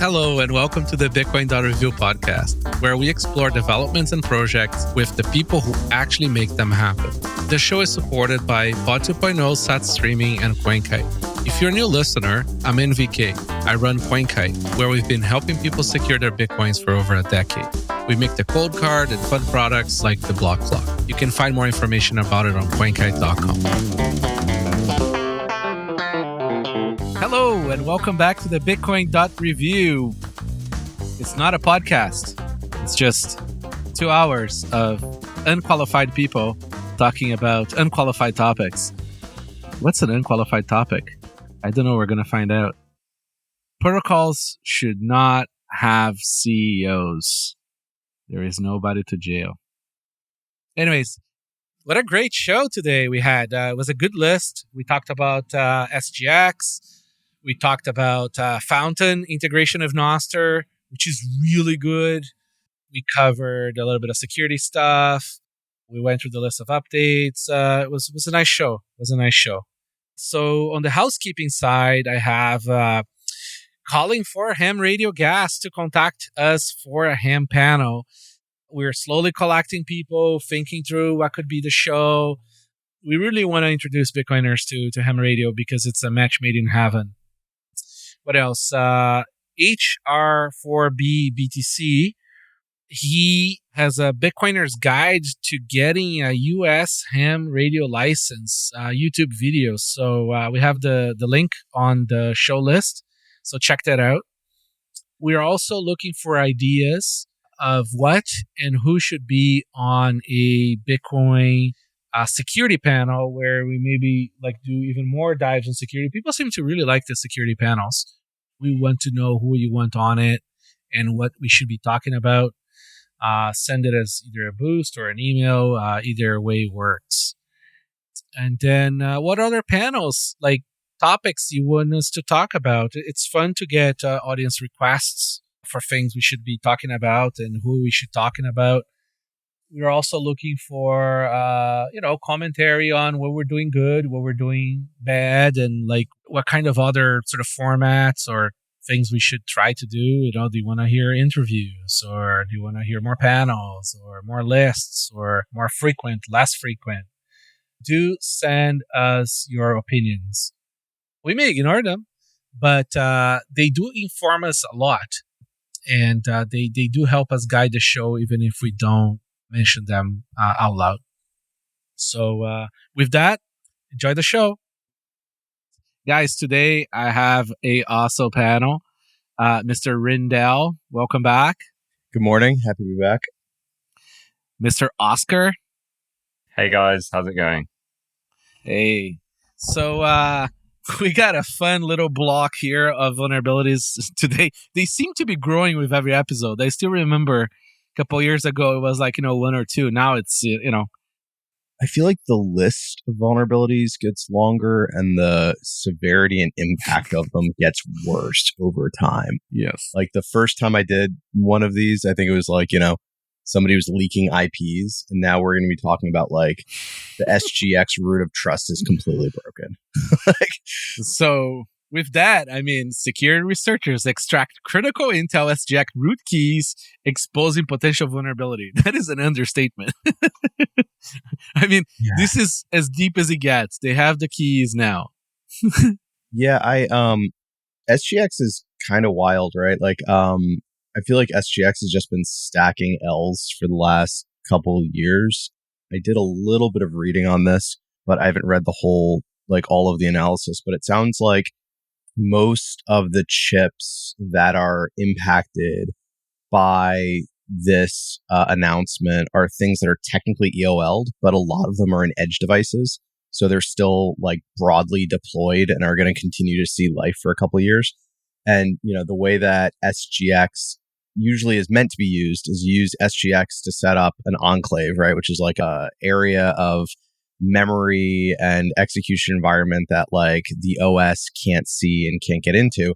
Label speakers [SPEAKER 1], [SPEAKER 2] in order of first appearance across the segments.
[SPEAKER 1] Hello and welcome to the Bitcoin.review podcast, where we explore developments and projects with the people who actually make them happen. The show is supported by Pod 2.0, Sat Streaming, and CoinKite. If you're a new listener, I'm NVK. I run CoinKite, where we've been helping people secure their Bitcoins for over a decade. We make the cold card and fun products like the block clock. You can find more information about it on coinkite.com. Hello, and welcome back to the Bitcoin.review. It's not a podcast. It's just 2 hours of unqualified people talking about unqualified topics. What's an unqualified topic? I don't know. We're going to find out. Protocols should not have CEOs. There is nobody to jail. Anyways, what a great show today we had. It was a good list. We talked about SGX. We talked about Fountain integration of Nostr, which is really good. We covered a little bit of security stuff. We went through the list of updates. It was a nice show. So on the housekeeping side, I have calling for ham radio gas to contact us for a ham panel. We're slowly collecting people, thinking through what could be the show. We really want to introduce Bitcoiners to ham radio because it's a match made in heaven. What else? HR4B BTC. He has a Bitcoiner's guide to getting a US ham radio license, YouTube videos. So we have the link on the show list. So check that out. We're also looking for ideas of what and who should be on a Bitcoin security panel where we maybe do even more dives on security. People seem to really like the security panels. We want to know who you want on it and what we should be talking about. Send it as either a boost or an email. Either way works. And then what other panels, topics you want us to talk about? It's fun to get audience requests for things we should be talking about and who we should be talking about. We're also looking for, commentary on what we're doing good, what we're doing bad, and what kind of other sort of formats or things we should try to do. Do you want to hear interviews, or do you want to hear more panels, or more lists, or more frequent, less frequent? Do send us your opinions. We may ignore them, but they do inform us a lot, and they do help us guide the show, even if we don't mention them out loud. So with that, enjoy the show. Guys, today I have a awesome panel. Mr. Rijndael, welcome back.
[SPEAKER 2] Good morning. Happy to be back.
[SPEAKER 1] Mr. Oscar.
[SPEAKER 3] Hey guys, how's it going?
[SPEAKER 1] Hey. So we got a fun little block here of vulnerabilities today. They seem to be growing with every episode. I still remember couple years ago, it was 1 or 2. Now it's,
[SPEAKER 2] I feel like the list of vulnerabilities gets longer and the severity and impact of them gets worse over time.
[SPEAKER 1] Yes.
[SPEAKER 2] The first time I did one of these, I think it was somebody was leaking IPs, and now we're going to be talking about the SGX root of trust is completely broken.
[SPEAKER 1] So with that, security researchers extract critical Intel SGX root keys, exposing potential vulnerability. That is an understatement. This is as deep as it gets. They have the keys now.
[SPEAKER 2] Yeah, SGX is kind of wild, right? I feel like SGX has just been stacking L's for the last couple of years. I did a little bit of reading on this, but I haven't read the whole, all of the analysis. But it sounds like most of the chips that are impacted by this announcement are things that are technically EOL'd, but a lot of them are in edge devices. So they're still broadly deployed and are going to continue to see life for a couple of years. And, the way that SGX usually is meant to be used is use SGX to set up an enclave, right? Which is a area of memory and execution environment that the OS can't see and can't get into.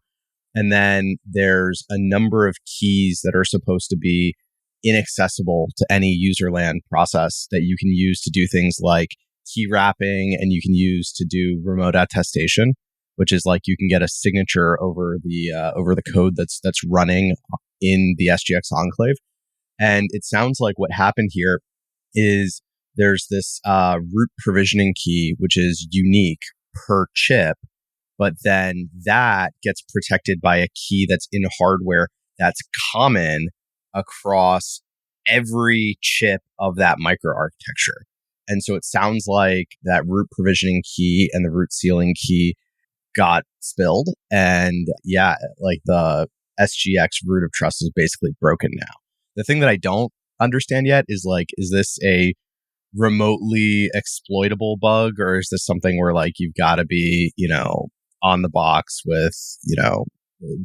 [SPEAKER 2] And then there's a number of keys that are supposed to be inaccessible to any user land process that you can use to do things like key wrapping, and you can use to do remote attestation. which is like you can get a signature over the code that's running in the SGX enclave. And it sounds like what happened here is there's this root provisioning key, which is unique per chip, but then that gets protected by a key that's in hardware that's common across every chip of that microarchitecture. And so it sounds like that root provisioning key and the root sealing key got spilled. And yeah, like the SGX root of trust is basically broken now. The thing that I don't understand yet is like, is this a remotely exploitable bug, or is this something where like you've got to be, on the box with,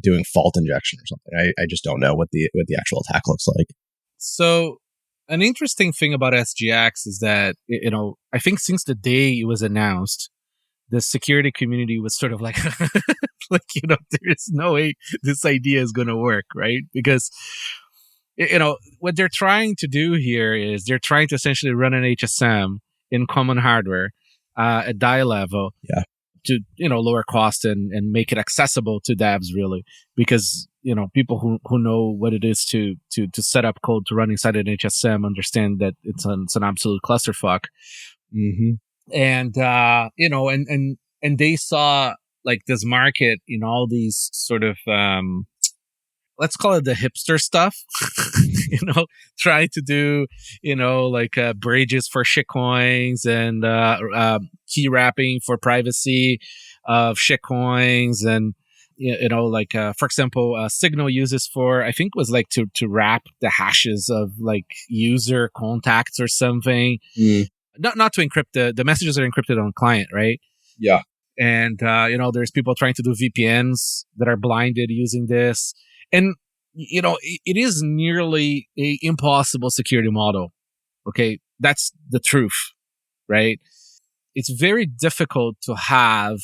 [SPEAKER 2] doing fault injection or something? I just don't know what the actual attack looks like.
[SPEAKER 1] So an interesting thing about SGX is that, I think since the day it was announced, the security community was sort of like, there's no way this idea is going to work, right? Because, what they're trying to do here is they're trying to essentially run an HSM in common hardware at die level to, lower cost and make it accessible to devs, really. Because, people who know what it is to set up code to run inside an HSM understand that it's an absolute clusterfuck.
[SPEAKER 2] Mm-hmm.
[SPEAKER 1] And, and they saw like this market in all these sort of, let's call it the hipster stuff, try to do, bridges for shitcoins and, key wrapping for privacy of shitcoins. And, for example, Signal uses for, I think it was like to wrap the hashes of like user contacts or something. Not to encrypt the messages are encrypted on client, right?
[SPEAKER 2] Yeah.
[SPEAKER 1] And, there's people trying to do VPNs that are blinded using this. And, it is nearly a impossible security model. Okay. That's the truth, right? It's very difficult to have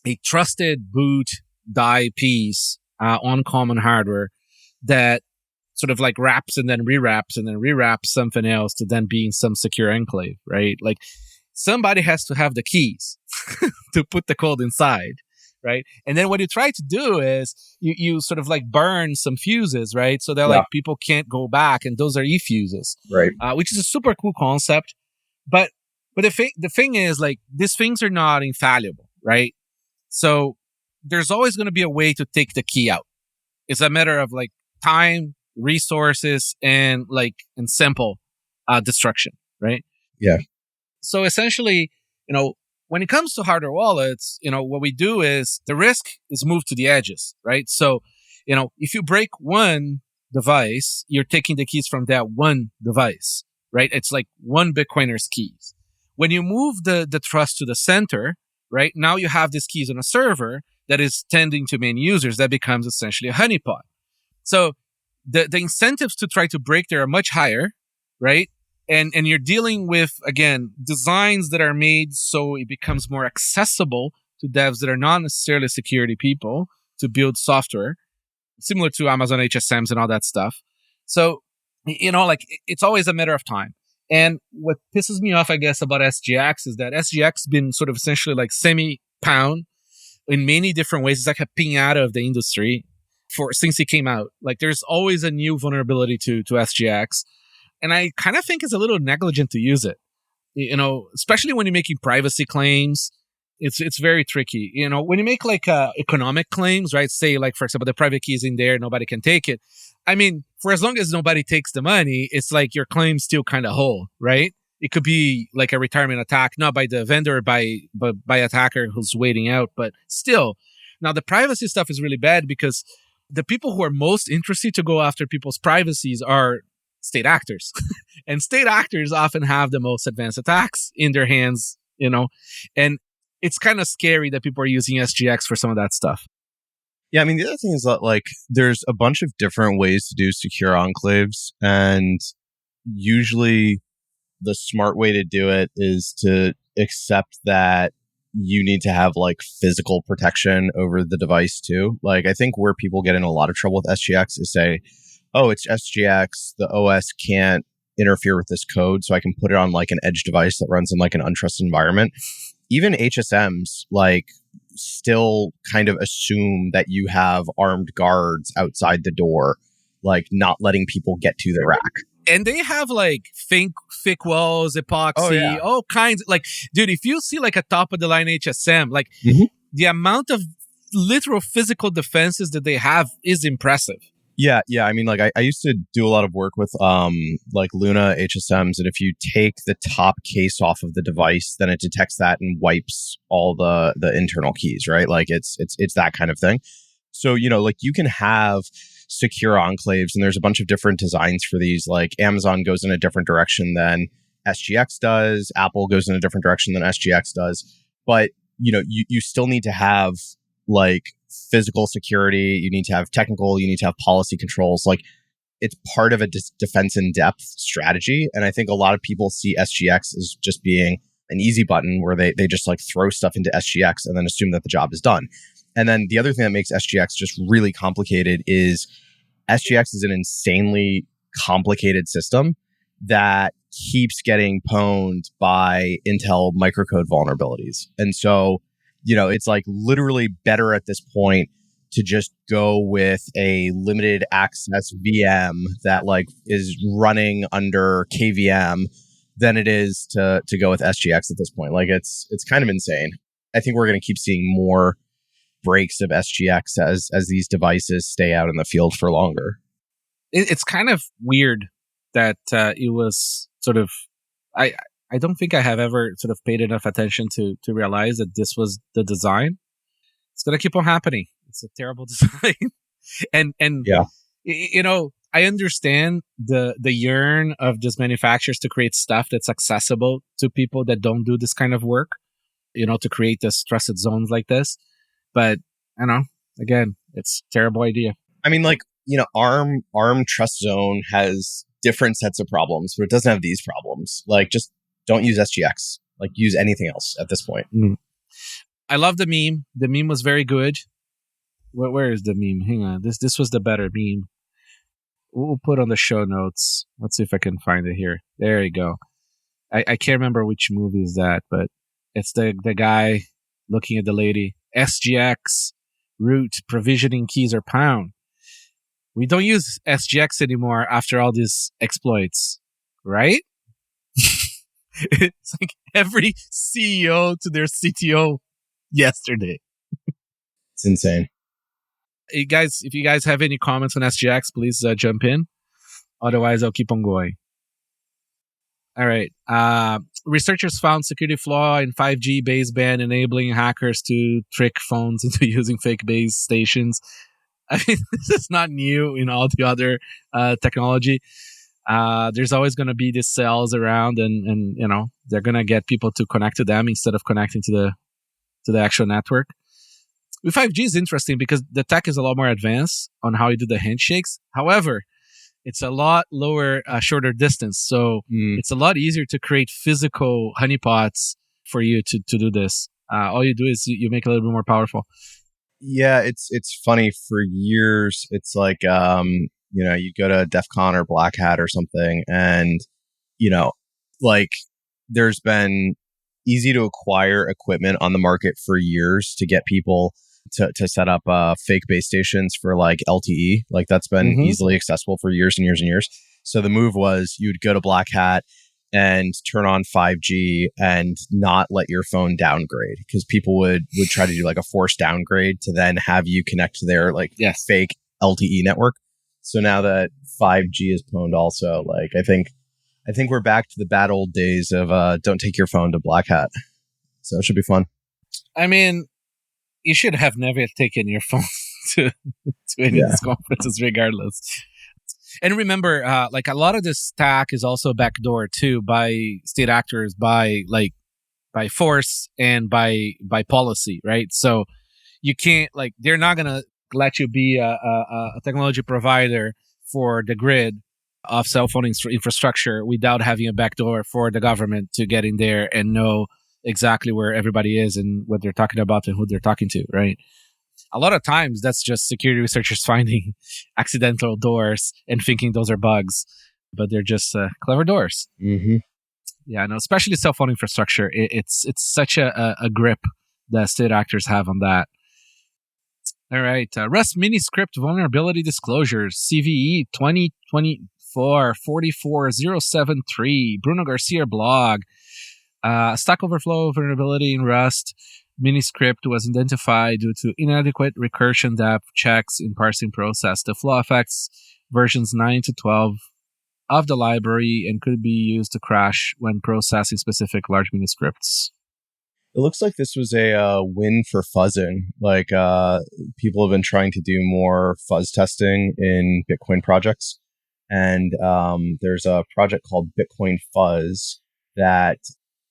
[SPEAKER 1] a trusted boot die piece on common hardware that sort of like wraps and then rewraps and then rewraps something else to then be in some secure enclave, right? Like somebody has to have the keys to put the code inside, right? And then what you try to do is you sort of like burn some fuses, right? So that like people can't go back, and those are e-fuses,
[SPEAKER 2] right?
[SPEAKER 1] Which is a super cool concept. But the thing is, like, these things are not infallible, right? So there's always going to be a way to take the key out. It's a matter of like time, resources, and simple destruction, right?
[SPEAKER 2] Yeah.
[SPEAKER 1] So essentially, when it comes to hardware wallets, what we do is the risk is moved to the edges, right? So, if you break one device, you're taking the keys from that one device, right? It's like one Bitcoiner's keys. When you move the trust to the center, right, now you have these keys on a server that is tending to main users. That becomes essentially a honeypot. So the incentives to try to break there are much higher, right? And you're dealing with, again, designs that are made so it becomes more accessible to devs that are not necessarily security people to build software, similar to Amazon HSMs and all that stuff. So, it's always a matter of time. And what pisses me off, I guess, about SGX is that SGX been sort of essentially like semi-pound in many different ways. It's like a piñata of the industry since it came out. Like there's always a new vulnerability to SGX. And I kind of think it's a little negligent to use it, especially when you're making privacy claims. It's very tricky. When you make like economic claims, right? Say like, for example, the private key is in there, nobody can take it. I mean, for as long as nobody takes the money, it's like your claim's still kind of whole, right? It could be like a retirement attack, not by the vendor, but by attacker who's waiting out, but still. Now, the privacy stuff is really bad because the people who are most interested to go after people's privacies are state actors. And state actors often have the most advanced attacks in their hands, and it's kind of scary that people are using SGX for some of that stuff.
[SPEAKER 2] Yeah, I mean, the other thing is that, like, there's a bunch of different ways to do secure enclaves, and usually the smart way to do it is to accept that you need to have, like, physical protection over the device, too. Like, I think where people get in a lot of trouble with SGX is say, oh, it's SGX, the OS can't interfere with this code, so I can put it on, like, an edge device that runs in, like, an untrusted environment. Even HSMs, like, still kind of assume that you have armed guards outside the door, like not letting people get to the rack.
[SPEAKER 1] And they have like thick walls, epoxy, all kinds. Like, dude, if you see like a top of the line HSM, like the amount of literal physical defenses that they have is impressive.
[SPEAKER 2] Yeah. I mean, like I used to do a lot of work with like Luna HSMs, and if you take the top case off of the device, then it detects that and wipes all the internal keys, right? Like it's that kind of thing. So, like you can have secure enclaves, and there's a bunch of different designs for these. Like Amazon goes in a different direction than SGX does. Apple goes in a different direction than SGX does. But, you still need to have like physical security. You need to have technical, you need to have policy controls. Like it's part of a defense in depth strategy. And I think a lot of people see SGX as just being an easy button where they just like throw stuff into SGX and then assume that the job is done. And then the other thing that makes SGX just really complicated is SGX is an insanely complicated system that keeps getting pwned by Intel microcode vulnerabilities. And so, it's like literally better at this point to just go with a limited access VM that like is running under KVM than it is to go with SGX at this point. Like it's kind of insane. I think we're going to keep seeing more breaks of SGX as these devices stay out in the field for longer.
[SPEAKER 1] It's kind of weird that it was sort of... I don't think I have ever sort of paid enough attention to realize that this was the design. It's going to keep on happening. It's a terrible design. and
[SPEAKER 2] yeah.
[SPEAKER 1] I understand the yearn of just manufacturers to create stuff that's accessible to people that don't do this kind of work, to create this trusted zones like this. But, again, it's a terrible idea.
[SPEAKER 2] I mean, like, ARM Trust Zone has different sets of problems, but it doesn't have these problems. Like, just don't use SGX. Like, use anything else at this point.
[SPEAKER 1] I love the meme. The meme was very good. Where is the meme? Hang on. This was the better meme. We'll put on the show notes. Let's see if I can find it here. There you go. I can't remember which movie is that, but it's the guy looking at the lady. SGX, root, provisioning keys are pound. We don't use SGX anymore after all these exploits, right? It's like every CEO to their CTO yesterday.
[SPEAKER 2] It's insane.
[SPEAKER 1] Hey guys, if you guys have any comments on SGX, please jump in. Otherwise, I'll keep on going. All right. Researchers found security flaw in 5G baseband, enabling hackers to trick phones into using fake base stations. I mean, this is not new in all the other technology. There's always going to be these cells around, and they're going to get people to connect to them instead of connecting to the actual network. With 5G is interesting because the tech is a lot more advanced on how you do the handshakes. However, it's a lot lower, shorter distance. So it's a lot easier to create physical honeypots for you to do this. All you do is you make it a little bit more powerful.
[SPEAKER 2] Yeah, it's funny. For years, it's like, you go to DEF CON or Black Hat or something, and, like there's been easy to acquire equipment on the market for years to get people to set up fake base stations for like LTE. Like that's been easily accessible for years and years and years. So the move was you'd go to Black Hat and turn on 5G and not let your phone downgrade, because people would try to do like a forced downgrade to then have you connect to their like fake LTE network. So now that 5G is pwned also, like I think we're back to the bad old days of don't take your phone to Black Hat. So it should be fun.
[SPEAKER 1] I mean, you should have never taken your phone to any of these conferences regardless. And remember, like a lot of this stack is also backdoored too by state actors, by force and by policy, right? So you can't, like, they're not gonna let you be a technology provider for the grid of cell phone infrastructure without having a backdoor for the government to get in there and know exactly where everybody is and what they're talking about and who they're talking to, right? A lot of times that's just security researchers finding accidental doors and thinking those are bugs, but they're just clever doors.
[SPEAKER 2] Mm-hmm.
[SPEAKER 1] Yeah, no, especially cell phone infrastructure. It's such a grip that state actors have on that. All right. Rust-miniscript vulnerability disclosures, CVE 2024-44073, Bruno Garcia blog. Stack Overflow vulnerability in Rust miniscript was identified due to inadequate recursion depth checks in parsing process. The flaw affects versions 9 to 12 of the library and could be used to crash when processing specific large miniscripts.
[SPEAKER 2] It looks like this was a win for fuzzing. Like, people have been trying to do more fuzz testing in Bitcoin projects. And there's a project called Bitcoin Fuzz that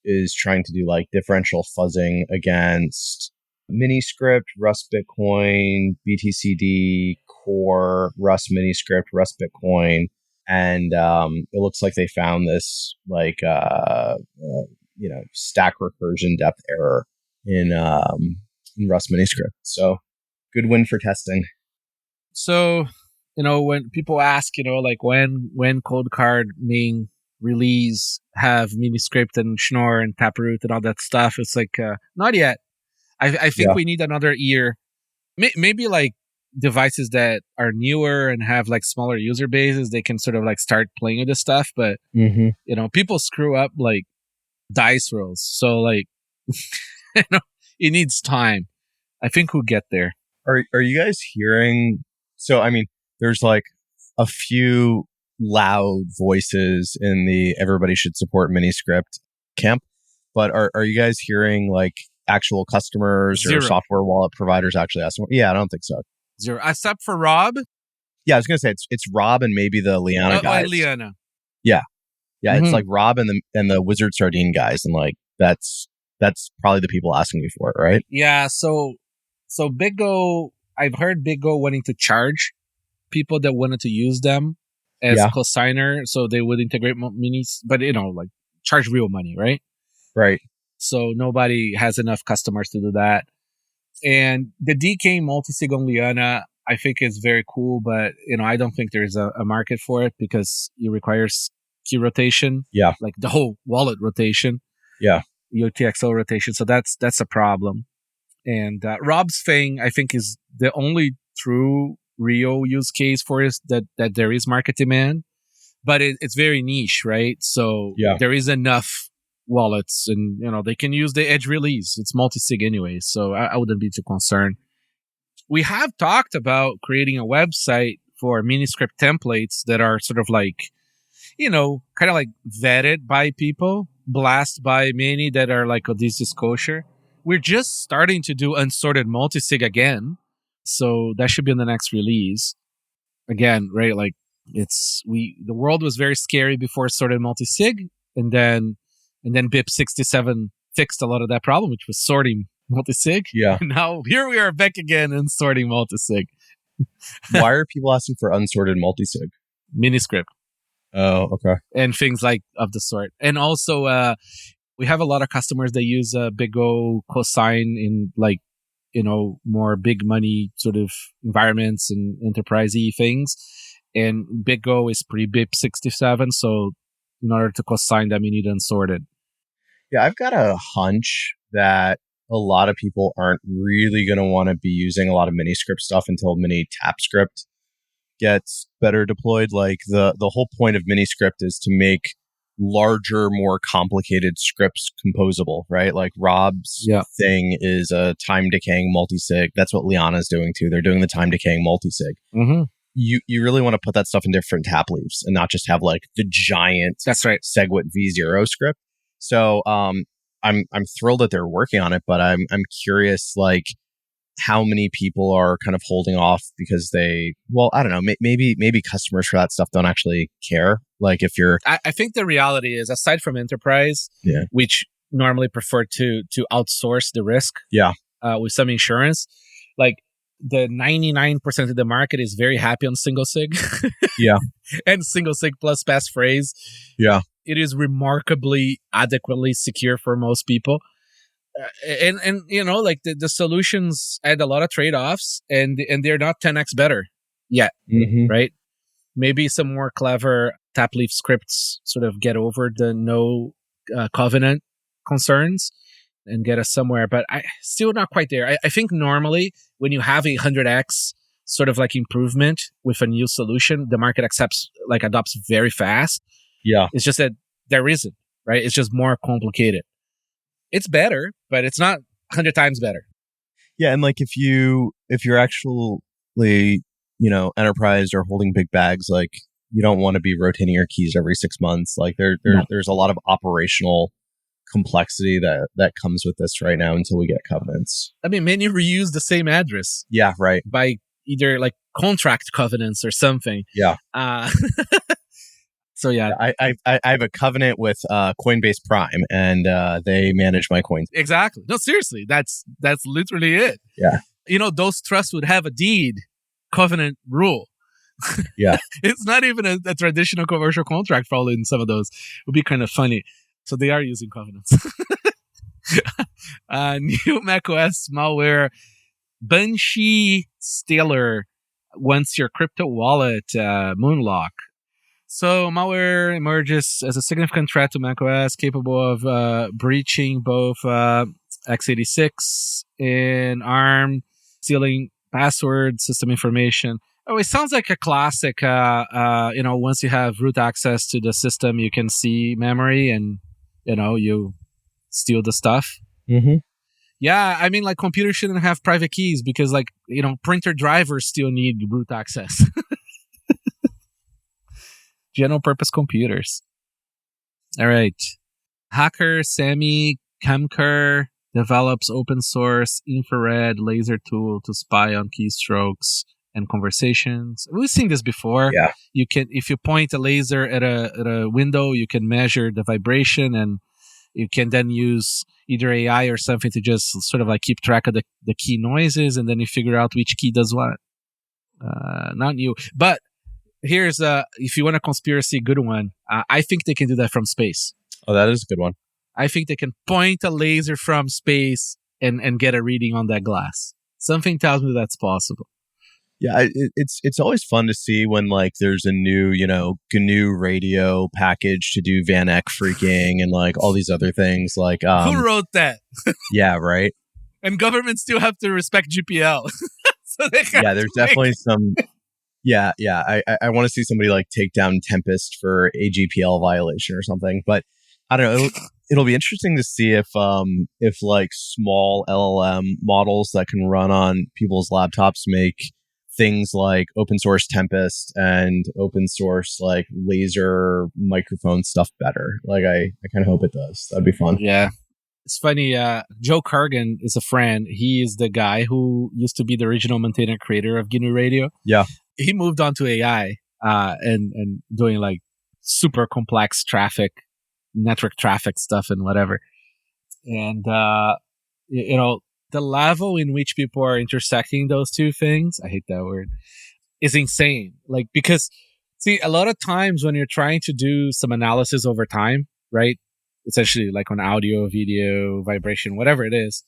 [SPEAKER 2] is trying to do like differential fuzzing against miniscript, Rust Bitcoin, BTCD, Core, Rust miniscript, Rust Bitcoin. And it looks like they found this like stack recursion depth error in Rust miniscript. So good win for testing.
[SPEAKER 1] So, when people ask, like when Cold Card main release have miniscript and Schnorr and Taproot and all that stuff, it's like not yet. I think we need another year. Maybe like devices that are newer and have like smaller user bases, they can sort of like start playing with this stuff. But people screw up like dice rolls, so like it needs time. I think we'll get there.
[SPEAKER 2] Are you guys hearing? So I mean, there's like a few loud voices in the everybody should support miniscript camp, but are you guys hearing like actual customers or software wallet providers actually asking? Yeah, I don't think so.
[SPEAKER 1] Zero, except for Rob.
[SPEAKER 2] Yeah, I was gonna say it's Rob and maybe the Liana guys.
[SPEAKER 1] Liana.
[SPEAKER 2] Yeah, it's like Rob and the Wizard Sardine guys, and like that's probably the people asking you for it, right?
[SPEAKER 1] Yeah. So BitGo, I've heard BitGo wanting to charge people that wanted to use them as cosigner, so they would integrate minis, but like charge real money, right?
[SPEAKER 2] Right.
[SPEAKER 1] So nobody has enough customers to do that. And the DK multisig on Liana, I think is very cool, but I don't think there's a market for it because it requires key rotation.
[SPEAKER 2] Yeah.
[SPEAKER 1] Like the whole wallet rotation.
[SPEAKER 2] Yeah.
[SPEAKER 1] UTXO rotation. So that's a problem. And Rob's thing, I think, is the only true real use case for it that there is market demand, but it's very niche, right? So there is enough wallets, and they can use the edge release. It's multi-sig anyway, so I wouldn't be too concerned. We have talked about creating a website for miniscript templates that are sort of like, kind of like vetted by people, blasted by many that are like, oh, this is kosher. We're just starting to do unsorted multisig again. So that should be in the next release. Again, right? Like the world was very scary before sorted multisig, and then BIP67 fixed a lot of that problem, which was sorting multisig.
[SPEAKER 2] Yeah.
[SPEAKER 1] And now here we are back again in sorting multisig.
[SPEAKER 2] Why are people asking for unsorted multisig?
[SPEAKER 1] Miniscript.
[SPEAKER 2] Oh, okay.
[SPEAKER 1] And things like of the sort. And also, we have a lot of customers that use BitGo cosign in like, more big money sort of environments and enterprise-y things. And BitGo is pre-BIP67, so in order to cosign them, you need unsorted.
[SPEAKER 2] Yeah, I've got a hunch that a lot of people aren't really going to want to be using a lot of miniscript stuff until mini TapScript gets better deployed. Like the whole point of miniscript is to make larger, more complicated scripts composable, right? Like Rob's thing is a time decaying multisig. That's what Liana's doing too. They're doing the time decaying multisig.
[SPEAKER 1] Mm-hmm.
[SPEAKER 2] You really want to put that stuff in different tap leaves and not just have like the giant SegWit V0 script. So I'm thrilled that they're working on it, but I'm curious like how many people are kind of holding off because I don't know, maybe customers for that stuff don't actually care. Like if you're...
[SPEAKER 1] I think the reality is, aside from enterprise, which normally prefer to outsource the risk with some insurance, like the 99% of the market is very happy on single sig. And single sig plus passphrase.
[SPEAKER 2] Yeah.
[SPEAKER 1] It is remarkably adequately secure for most people. And like the solutions add a lot of trade-offs, and they're not 10x better yet, right? Maybe some more clever tap leaf scripts sort of get over the no covenant concerns, and get us somewhere, but I still not quite there. I think normally when you have a 100x sort of like improvement with a new solution, the market adopts very fast.
[SPEAKER 2] Yeah.
[SPEAKER 1] It's just that there isn't, right? It's just more complicated. It's better, but it's not 100 times better.
[SPEAKER 2] Yeah, and like if you're actually, enterprise or holding big bags, like you don't want to be rotating your keys every 6 months. Like there's a lot of operational complexity that comes with this right now until we get covenants.
[SPEAKER 1] I mean, many reuse the same address.
[SPEAKER 2] Yeah, right.
[SPEAKER 1] By either like contract covenants or something.
[SPEAKER 2] Yeah.
[SPEAKER 1] So yeah,
[SPEAKER 2] I have a covenant with Coinbase Prime, and they manage my coins.
[SPEAKER 1] Exactly. No, seriously, that's literally it.
[SPEAKER 2] Yeah.
[SPEAKER 1] Those trusts would have a deed covenant rule.
[SPEAKER 2] Yeah.
[SPEAKER 1] It's not even a traditional commercial contract probably in some of those. It would be kind of funny. So they are using covenants. New macOS malware, Banshee Stealer wants your crypto wallet moonlock. So malware emerges as a significant threat to macOS, capable of breaching both x86 and ARM, stealing password, system information. Oh, it sounds like a classic. Once you have root access to the system, you can see memory, and you steal the stuff.
[SPEAKER 2] Mm-hmm.
[SPEAKER 1] Yeah, I mean, like computers shouldn't have private keys because, printer drivers still need root access. General purpose computers. All right. Hacker Sami Kamker develops open source infrared laser tool to spy on keystrokes and conversations. We've seen this before.
[SPEAKER 2] Yeah.
[SPEAKER 1] You can, if you point a laser at a window, you can measure the vibration, and you can then use either AI or something to just sort of like keep track of the key noises, and then you figure out which key does what. Not new, but here's if you want a conspiracy good one, I think they can do that from space.
[SPEAKER 2] Oh, that is a good one.
[SPEAKER 1] I think they can point a laser from space and get a reading on that glass. Something tells me that's possible.
[SPEAKER 2] Yeah, it's always fun to see when like there's a new GNU radio package to do Van Eck freaking and like all these other things. Like
[SPEAKER 1] who wrote that?
[SPEAKER 2] Yeah, right.
[SPEAKER 1] And governments still have to respect GPL. So
[SPEAKER 2] there's definitely some. Yeah. I want to see somebody like take down Tempest for a GPL violation or something. But I don't know. It'll be interesting to see if like small LLM models that can run on people's laptops make things like open source Tempest and open source like laser microphone stuff better. Like I kind of hope it does. That'd be fun.
[SPEAKER 1] Yeah. It's funny, Joe Cargan is a friend. He is the guy who used to be the original maintainer creator of GNU Radio.
[SPEAKER 2] Yeah.
[SPEAKER 1] He moved on to AI and doing like super complex network traffic stuff and whatever. And, the level in which people are intersecting those two things, I hate that word, is insane. Like, because, see, a lot of times when you're trying to do some analysis over time, right? Essentially like on audio, video, vibration, whatever it is,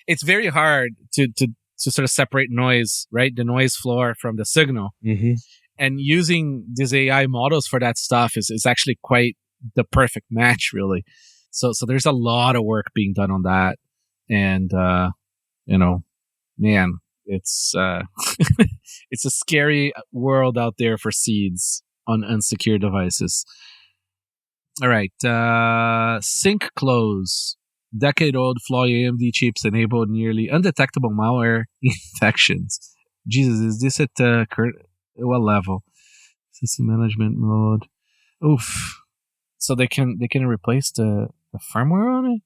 [SPEAKER 1] it's very hard to sort of separate noise, right? The noise floor from the signal.
[SPEAKER 2] Mm-hmm.
[SPEAKER 1] And using these AI models for that stuff is actually quite the perfect match, really. So there's a lot of work being done on that. And, man, it's it's a scary world out there for seeds on unsecure devices. All right. Sinkclose. Decade-old flaw AMD chips enabled nearly undetectable malware infections. Jesus, is this at what level? System management mode. Oof. So they can replace the firmware on it?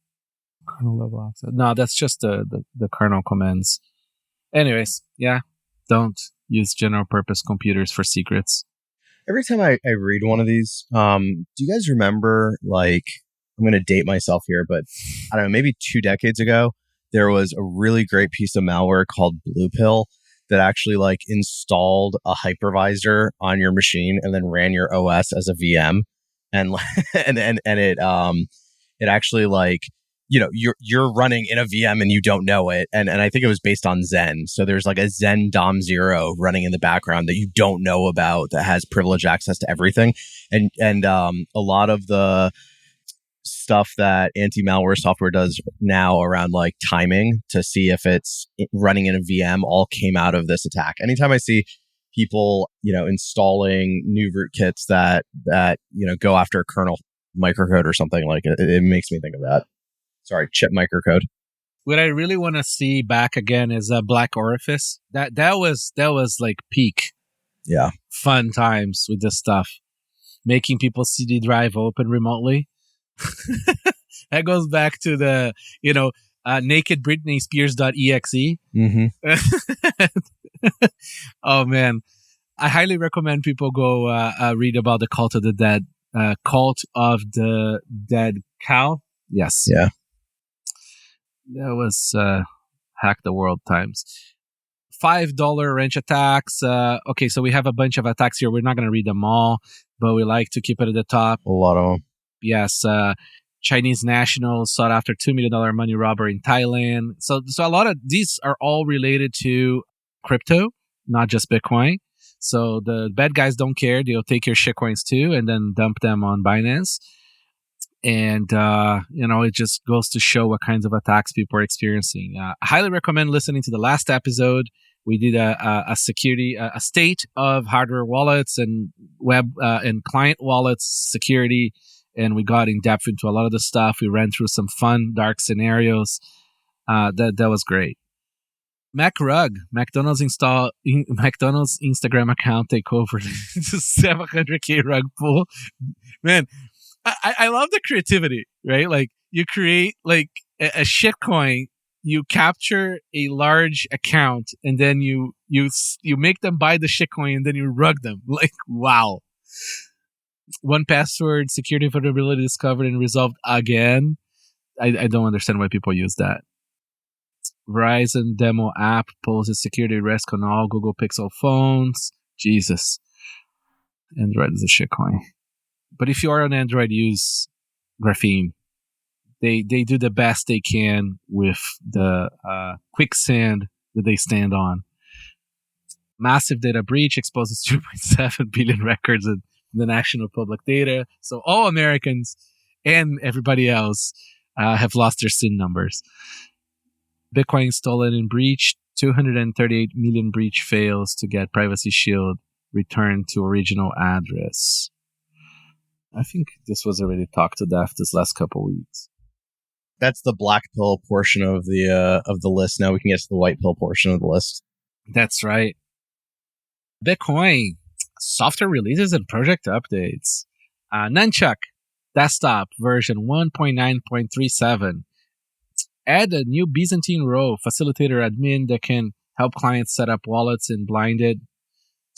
[SPEAKER 1] Kernel level access. No, that's just the kernel commands. Anyways, yeah. Don't use general purpose computers for secrets.
[SPEAKER 2] Every time I read one of these, do you guys remember, like, I'm going to date myself here, but I don't know, maybe 2 decades ago, there was a really great piece of malware called Blue Pill that actually like installed a hypervisor on your machine and then ran your OS as a VM. And it actually like, you're running in a VM and you don't know it. And I think it was based on Zen. So there's like a Zen DOM 0 running in the background that you don't know about that has privileged access to everything. And a lot of the stuff that anti-malware software does now around like timing to see if it's running in a VM all came out of this attack. Anytime I see people, installing new rootkits that go after kernel microcode or something like it makes me think of that. Sorry, chip microcode.
[SPEAKER 1] What I really want to see back again is a Black Orifice. That was like peak.
[SPEAKER 2] Yeah.
[SPEAKER 1] Fun times with this stuff. Making people's CD drive open remotely. That goes back to the, naked Britney Spears.exe.
[SPEAKER 2] Mm-hmm.
[SPEAKER 1] Oh, man. I highly recommend people go read about the Cult of the Dead. Cult of the Dead Cow. Yes.
[SPEAKER 2] Yeah.
[SPEAKER 1] That was Hack the World times. $5 wrench attacks. Okay, so we have a bunch of attacks here. We're not going to read them all, but we like to keep it at the top.
[SPEAKER 2] A lot of them.
[SPEAKER 1] Yes. Chinese nationals sought after $2 million money robbery in Thailand. So a lot of these are all related to crypto, not just Bitcoin. So the bad guys don't care. They'll take your shitcoins too and then dump them on Binance. And, it just goes to show what kinds of attacks people are experiencing. I highly recommend listening to the last episode. We did a state of hardware wallets and web and client wallets security. And we got in depth into a lot of the stuff. We ran through some fun, dark scenarios. That was great. McRug, McDonald's Instagram account take over the 700K rug pool. Man, I love the creativity, right? Like you create like a shitcoin, you capture a large account, and then you make them buy the shitcoin, and then you rug them. Like wow. 1Password security vulnerability discovered and resolved again. I don't understand why people use that. Verizon demo app poses security risk on all Google Pixel phones. Jesus. Android is a shitcoin. But if you are on Android, use Graphene. They do the best they can with the quicksand that they stand on. Massive data breach exposes 2.7 billion records in the national public data. So all Americans and everybody else have lost their SIN numbers. Bitcoin stolen and breached. 238 million breach fails to get Privacy Shield returned to original address. I think this was already talked to death this last couple weeks.
[SPEAKER 2] That's the black pill portion of the list. Now we can get to the white pill portion of the list.
[SPEAKER 1] That's right. Bitcoin software releases and project updates. Nunchuk desktop version 1.9.37. Add a new Byzantine row facilitator admin that can help clients set up wallets and blinded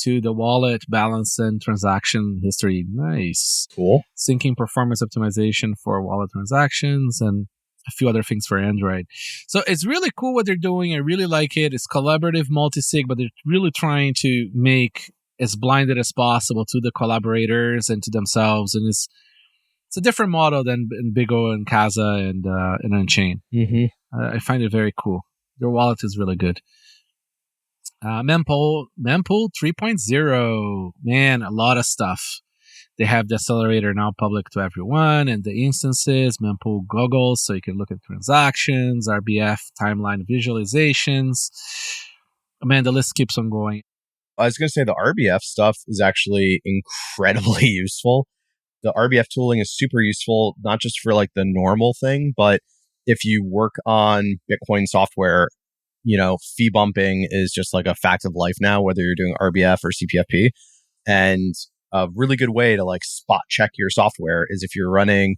[SPEAKER 1] to the wallet balance and transaction history. Nice.
[SPEAKER 2] Cool.
[SPEAKER 1] Syncing performance optimization for wallet transactions and a few other things for Android. So it's really cool what they're doing. I really like it. It's collaborative multi-sig, but they're really trying to make as blinded as possible to the collaborators and to themselves. And it's a different model than in Big O and Casa and Unchained.
[SPEAKER 2] Mm-hmm.
[SPEAKER 1] I find it very cool. Their wallet is really good. Mempool 3.0. Man, a lot of stuff. They have the accelerator now public to everyone and the instances, Mempool goggles, so you can look at transactions, RBF timeline visualizations. Man, the list keeps on going.
[SPEAKER 2] I was going to say the RBF stuff is actually incredibly useful. The RBF tooling is super useful, not just for like the normal thing, but if you work on Bitcoin software, fee bumping is just like a fact of life now, whether you're doing RBF or CPFP. And a really good way to like spot check your software is if you're running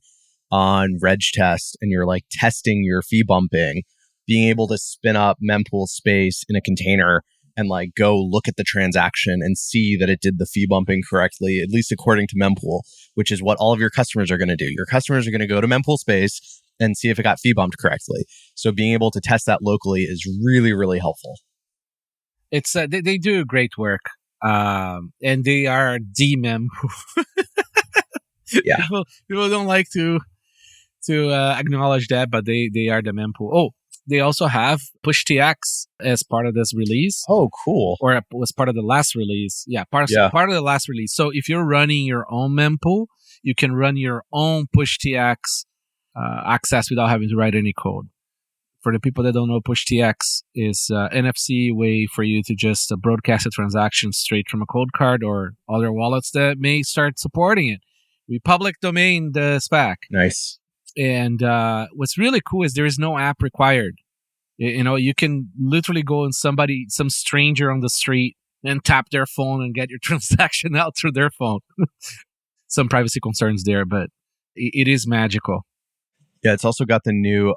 [SPEAKER 2] on reg test and you're like testing your fee bumping, being able to spin up mempool space in a container and like go look at the transaction and see that it did the fee bumping correctly, at least according to Mempool, which is what all of your customers are going to do. Your customers are going to go to Mempool space and see if it got fee bumped correctly. So being able to test that locally is really, really helpful.
[SPEAKER 1] It's they do great work, and they are the Mempool.
[SPEAKER 2] Yeah,
[SPEAKER 1] people don't like to acknowledge that, but they are the Mempool. Oh, they also have Pushtx as part of this release.
[SPEAKER 2] Oh, cool.
[SPEAKER 1] Or was part of the last release. Yeah, part of the last release. So if you're running your own mempool, you can run your own Pushtx access without having to write any code. For the people that don't know, Pushtx is an NFC way for you to just broadcast a transaction straight from a cold card or other wallets that may start supporting it. We public domain the SPAC.
[SPEAKER 2] Nice.
[SPEAKER 1] And what's really cool is there is no app required. You can literally go and some stranger on the street and tap their phone and get your transaction out through their phone. Some privacy concerns there, but it is magical.
[SPEAKER 2] Yeah, it's also got the new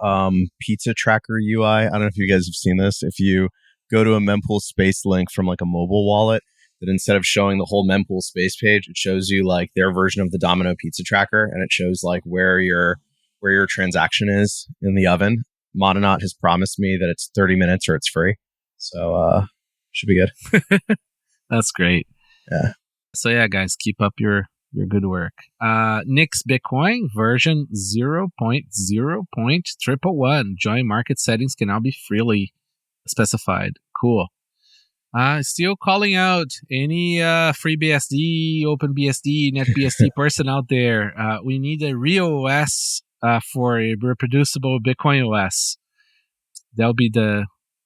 [SPEAKER 2] pizza tracker UI. I don't know if you guys have seen this. If you go to a Mempool space link from like a mobile wallet, that instead of showing the whole Mempool space page, it shows you like their version of the Domino pizza tracker, and it shows like where your transaction is in the oven. Mononaut has promised me that it's 30 minutes or it's free. So should be good.
[SPEAKER 1] That's great.
[SPEAKER 2] Yeah.
[SPEAKER 1] So yeah, guys, keep up your good work. Nix Bitcoin version 0.0.111. Join market settings can now be freely specified. Cool. Still calling out any FreeBSD, OpenBSD, NetBSD person out there. We need a real OS for a reproducible Bitcoin OS. That'll be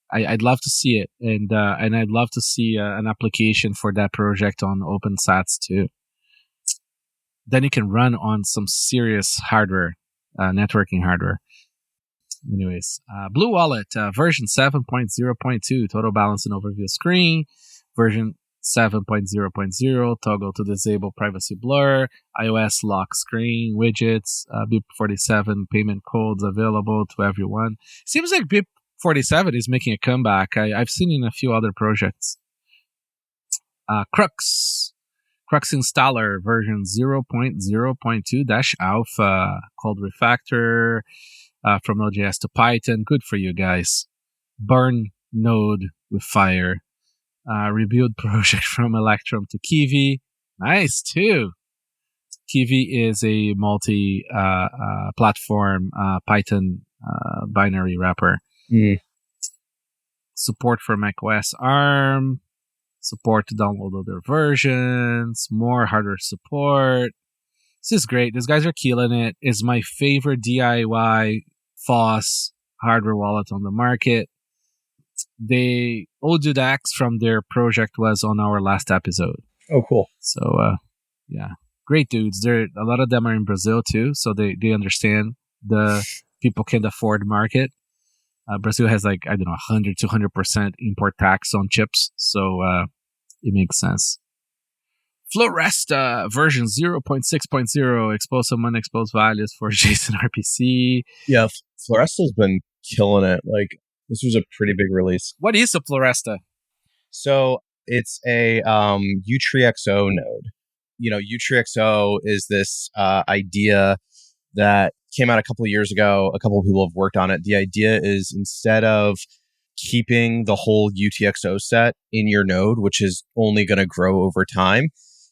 [SPEAKER 1] I'd love to see it, and I'd love to see an application for that project on OpenSats too. Then you can run on some serious hardware, networking hardware. Anyways, Blue Wallet, version 7.0.2, total balance and overview screen. Version 7.0.0, toggle to disable privacy blur. iOS lock screen, widgets, BIP47 payment codes available to everyone. Seems like BIP47 is making a comeback. I've seen in a few other projects. Krux installer version 0.0.2-alpha, called refactor, from Nodeyez to Python. Good for you guys. Burn Node with fire. Rebuild project from Electrum to Kiwi. Nice too. Kiwi is a multi-platform Python binary wrapper. Support for macOS ARM. Support to download other versions, more hardware support. This is great. These guys are killing it. It's my favorite DIY FOSS hardware wallet on the market. Odudax from their project was on our last episode.
[SPEAKER 2] Oh, cool.
[SPEAKER 1] So, yeah, great dudes. A lot of them are in Brazil too, so they understand the people can't afford market. Brazil has 100-200% import tax on chips, so it makes sense. Floresta version 0.6.0, expose some unexposed values for JSON RPC.
[SPEAKER 2] Yeah, Floresta's been killing it. This was a pretty big release.
[SPEAKER 1] What is a Floresta?
[SPEAKER 2] So it's a U3XO node. U3XO is this idea that came out a couple of years ago. A couple of people have worked on it. The idea is instead of keeping the whole UTXO set in your node, which is only going to grow over time,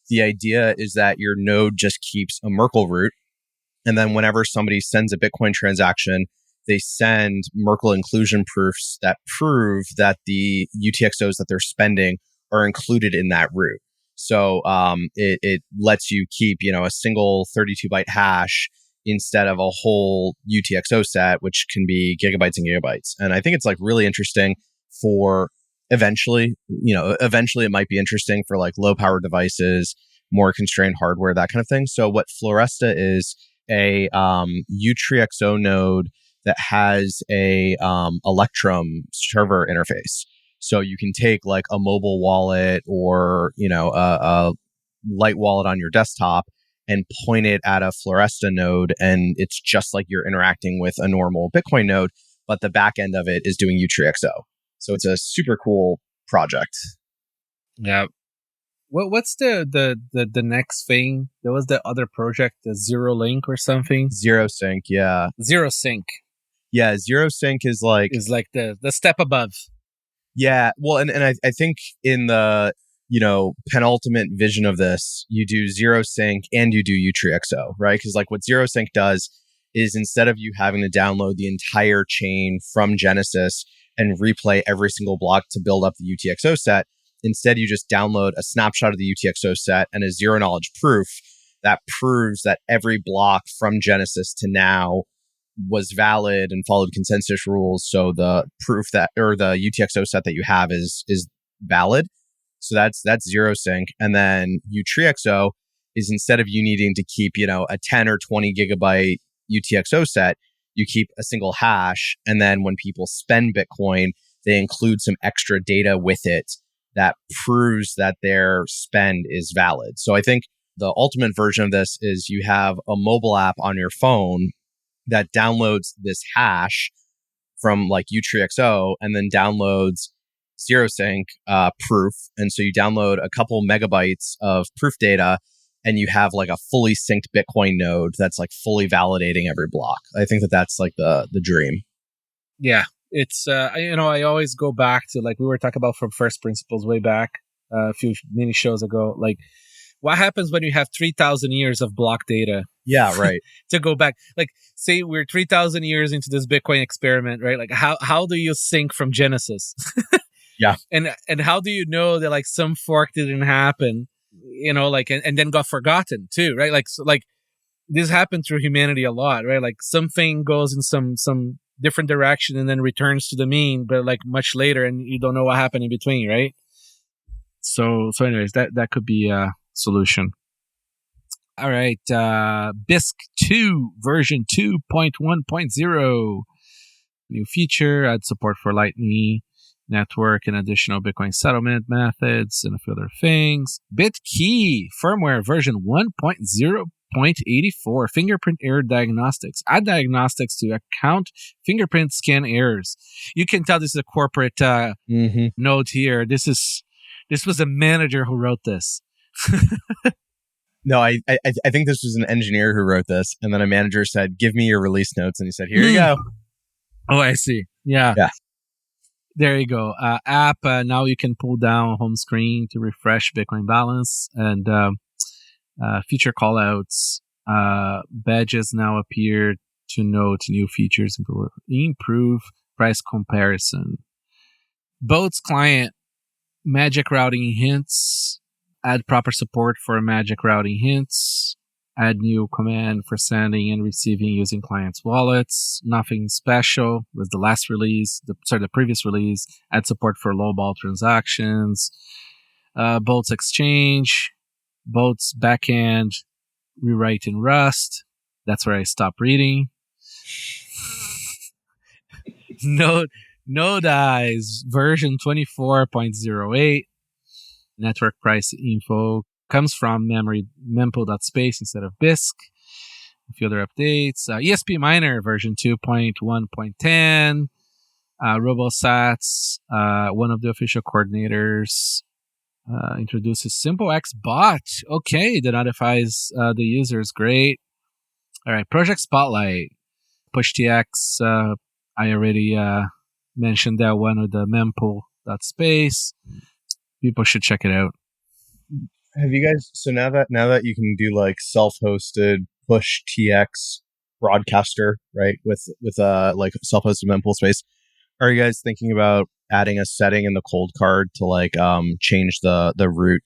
[SPEAKER 2] the idea is that your node just keeps a Merkle root. And then whenever somebody sends a Bitcoin transaction, they send Merkle inclusion proofs that prove that the UTXOs that they're spending are included in that root. So it lets you keep, a single 32-byte hash instead of a whole UTXO set, which can be gigabytes and gigabytes. And I think it's really interesting for eventually it might be interesting for low power devices, more constrained hardware, that kind of thing. So what Floresta is a U3XO node that has a Electrum server interface. So you can take a mobile wallet or, a light wallet on your desktop and point it at a Floresta node, and it's just like you're interacting with a normal Bitcoin node, but the back end of it is doing U3XO. So it's a super cool project.
[SPEAKER 1] Yeah. What's the next thing? There was the other project, the Zero Link or something.
[SPEAKER 2] Zero Sync, yeah.
[SPEAKER 1] Zero Sync.
[SPEAKER 2] Yeah, Zero Sync is
[SPEAKER 1] the step above.
[SPEAKER 2] Yeah, well, and I think in the penultimate vision of this, you do Zero Sync and you do U3XO, right? Because what Zero Sync does is instead of you having to download the entire chain from Genesis and replay every single block to build up the UTXO set, instead you just download a snapshot of the UTXO set and a zero knowledge proof that proves that every block from Genesis to now was valid and followed consensus rules. So the proof that, or the UTXO set that you have is valid. So that's zero sync. And then UTXO is, instead of you needing to keep, a 10 or 20 gigabyte UTXO set, you keep a single hash. And then when people spend Bitcoin, they include some extra data with it that proves that their spend is valid. So I think the ultimate version of this is you have a mobile app on your phone that downloads this hash from like UTXO and then downloads zero sync proof. And so you download a couple megabytes of proof data and you have like a fully synced Bitcoin node that's like fully validating every block. I think that's like the dream.
[SPEAKER 1] Yeah. It's, I always go back to, like we were talking about from first principles way back a few mini shows ago. Like, what happens when you have 3,000 years of block data?
[SPEAKER 2] Yeah, right.
[SPEAKER 1] To go back, like, say we're 3,000 years into this Bitcoin experiment, right? Like, how do you sync from Genesis?
[SPEAKER 2] Yeah.
[SPEAKER 1] And how do you know that like some fork didn't happen, and then got forgotten too, right? Like, so, like this happened through humanity a lot, right? Like something goes in some different direction and then returns to the mean, but like much later, and you don't know what happened in between, right? So anyways, that could be a solution. All right, Bisq 2 version 2.1.0, new feature, add support for Lightning Network and additional Bitcoin settlement methods and a few other things. Bitkey firmware version 1.0.84, fingerprint error diagnostics. Add diagnostics to account fingerprint scan errors. You can tell this is a corporate note here. This was a manager who wrote this.
[SPEAKER 2] No, I think this was an engineer who wrote this, and then a manager said, "Give me your release notes," and he said, "Here you go."
[SPEAKER 1] Oh, I see. Yeah. There you go. App, now you can pull down home screen to refresh Bitcoin balance, and feature callouts. Badges now appear to note new features, improve price comparison. boltz-client, magic routing hints. Add proper support for magic routing hints. Add new command for sending and receiving using clients' wallets. Nothing special with the last release, the previous release. Add support for low-ball transactions. Boltz Exchange. Boltz backend. Rewrite in Rust. That's where I stop reading. Nodeyez version 24.08. Network price info comes from mempool.space instead of Bisq. A few other updates. ESP-miner version 2.1.10. Robosats, one of the official coordinators, introduces SimpleX bot. Okay, that notifies the users. Great. All right, Project Spotlight. Pushtx, I already mentioned that one with the mempool.space. People should check it out.
[SPEAKER 2] Have you guys, so now that you can do like self-hosted Pushtx broadcaster, right, with like self-hosted mempool space, are you guys thinking about adding a setting in the cold card to like change the root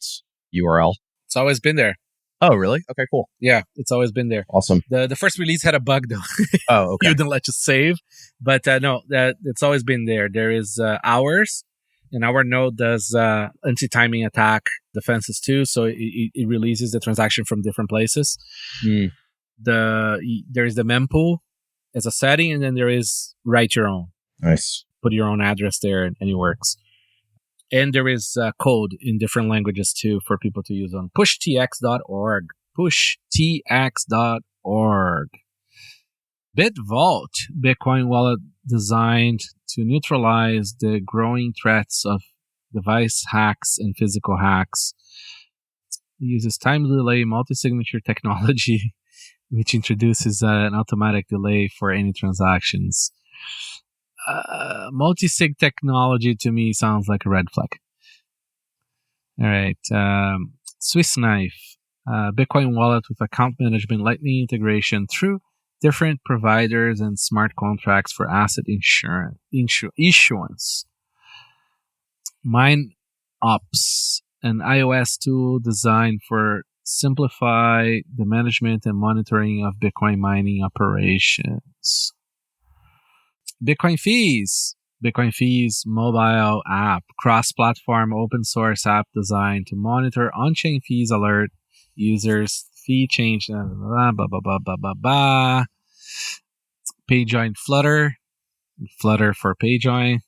[SPEAKER 2] URL?
[SPEAKER 1] It's always been there.
[SPEAKER 2] Oh, really? Okay, cool.
[SPEAKER 1] Yeah, it's always been there.
[SPEAKER 2] Awesome.
[SPEAKER 1] The first release had a bug though.
[SPEAKER 2] Oh, okay.
[SPEAKER 1] You didn't let you save, but no, it's always been there. There is hours. And our node does anti-timing attack defenses too, so it releases the transaction from different places. There is the mempool as a setting, and then there is write your own.
[SPEAKER 2] Nice.
[SPEAKER 1] Put your own address there, and it works. And there is code in different languages too for people to use on pushtx.org. Pushtx.org. BitVault, Bitcoin wallet designed to neutralize the growing threats of device hacks and physical hacks. It uses time delay multi-signature technology, which introduces an automatic delay for any transactions. Multi-sig technology to me sounds like a red flag. All right. Swiss Knife, Bitcoin wallet with account management Lightning integration through different providers and smart contracts for asset issuance. MineOps, an iOS tool designed for simplify the management and monitoring of Bitcoin mining operations. Bitcoin fees. Bitcoin fees mobile app, cross-platform open source app designed to monitor on-chain fees, alert users, fee change, blah, blah, blah, blah, blah, blah, blah. Payjoin Flutter for Payjoin.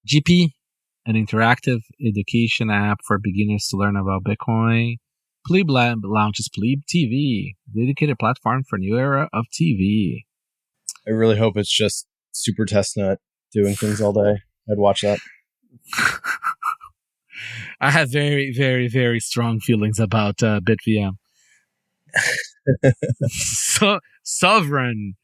[SPEAKER 1] GP, an interactive education app for beginners to learn about Bitcoin. Plebe launches Plebe TV, dedicated platform for new era of TV.
[SPEAKER 2] I really hope it's just Super Testnet doing things all day. I'd watch that.
[SPEAKER 1] I have very, very, very strong feelings about BitVM. Sovereign,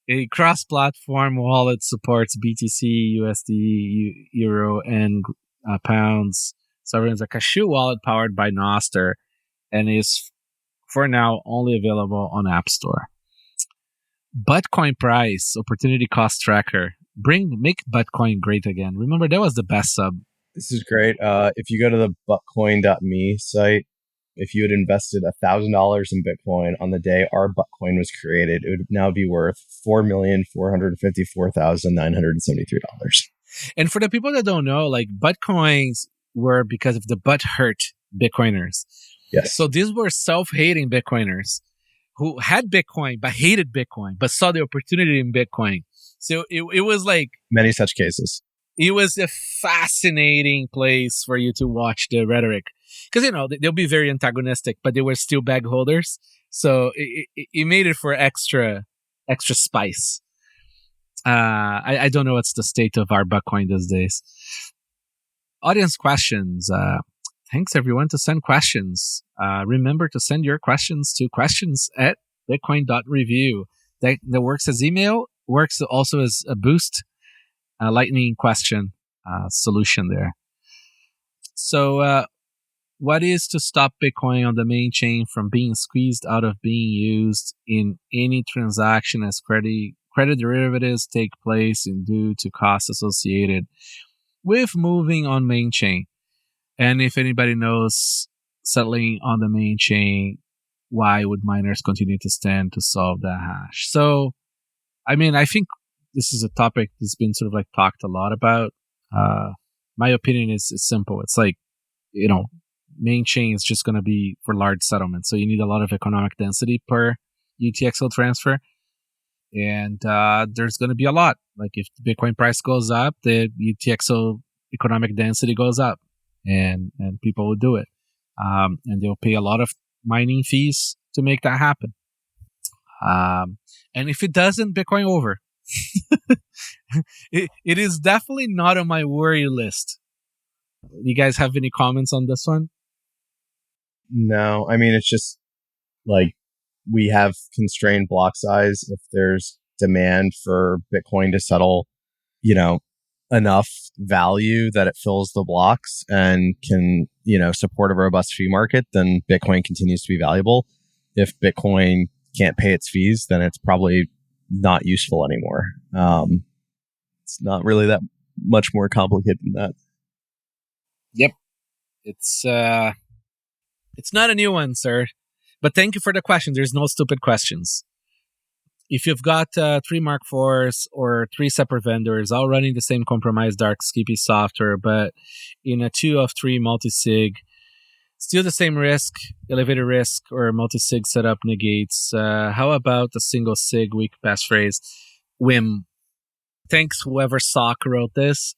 [SPEAKER 1] a cross-platform wallet, supports BTC, USD, Euro, and pounds. Sovereign is a cashew wallet powered by Nostr and is, for now, only available on App Store. Buttcoin-price, opportunity cost tracker. Make Buttcoin great again. Remember, that was the best sub.
[SPEAKER 2] This is great. If you go to the buttcoin.me site, if you had invested $1,000 in Bitcoin on the day our Buttcoin was created, it would now be worth $4,454,973.
[SPEAKER 1] And for the people that don't know, like, Buttcoins were because of the butt-hurt Bitcoiners.
[SPEAKER 2] Yes.
[SPEAKER 1] So these were self-hating Bitcoiners who had Bitcoin but hated Bitcoin, but saw the opportunity in Bitcoin. So it was like...
[SPEAKER 2] Many such cases.
[SPEAKER 1] It was a fascinating place for you to watch the rhetoric. Because, they'll be very antagonistic, but they were still bag holders. So it made it for extra spice. I don't know what's the state of our Buttcoin these days. Audience questions. Thanks, everyone, to send questions. Remember to send your questions to questions@bitcoin.review. That works as email, works also as a boost, lightning question solution there. So what is to stop Bitcoin on the main chain from being squeezed out of being used in any transaction as credit derivatives take place and due to costs associated with moving on main chain? And if anybody knows settling on the main chain, why would miners continue to stand to solve that hash? So, I think this is a topic that's been sort of like talked a lot about. My opinion is simple. It's like, main chain is just going to be for large settlements. So you need a lot of economic density per UTXO transfer. And there's going to be a lot. Like if the Bitcoin price goes up, the UTXO economic density goes up. And people will do it. And they'll pay a lot of mining fees to make that happen. And if it doesn't, Bitcoin over. It is definitely not on my worry list. You guys have any comments on this one?
[SPEAKER 2] No, it's just like we have constrained block size. If there's demand for Bitcoin to settle, enough value that it fills the blocks and can, support a robust fee market, then Bitcoin continues to be valuable. If Bitcoin can't pay its fees, then it's probably not useful anymore. It's not really that much more complicated than that.
[SPEAKER 1] Yep. It's not a new one, sir. But thank you for the question. There's no stupid questions. If you've got 3 Mark IVs or 3 separate vendors all running the same compromised dark skippy software, but in a 2 of 3 multi-sig, still the same risk, elevated risk, or multi-sig setup negates. How about a single sig weak passphrase? Whim. Thanks whoever sock wrote this.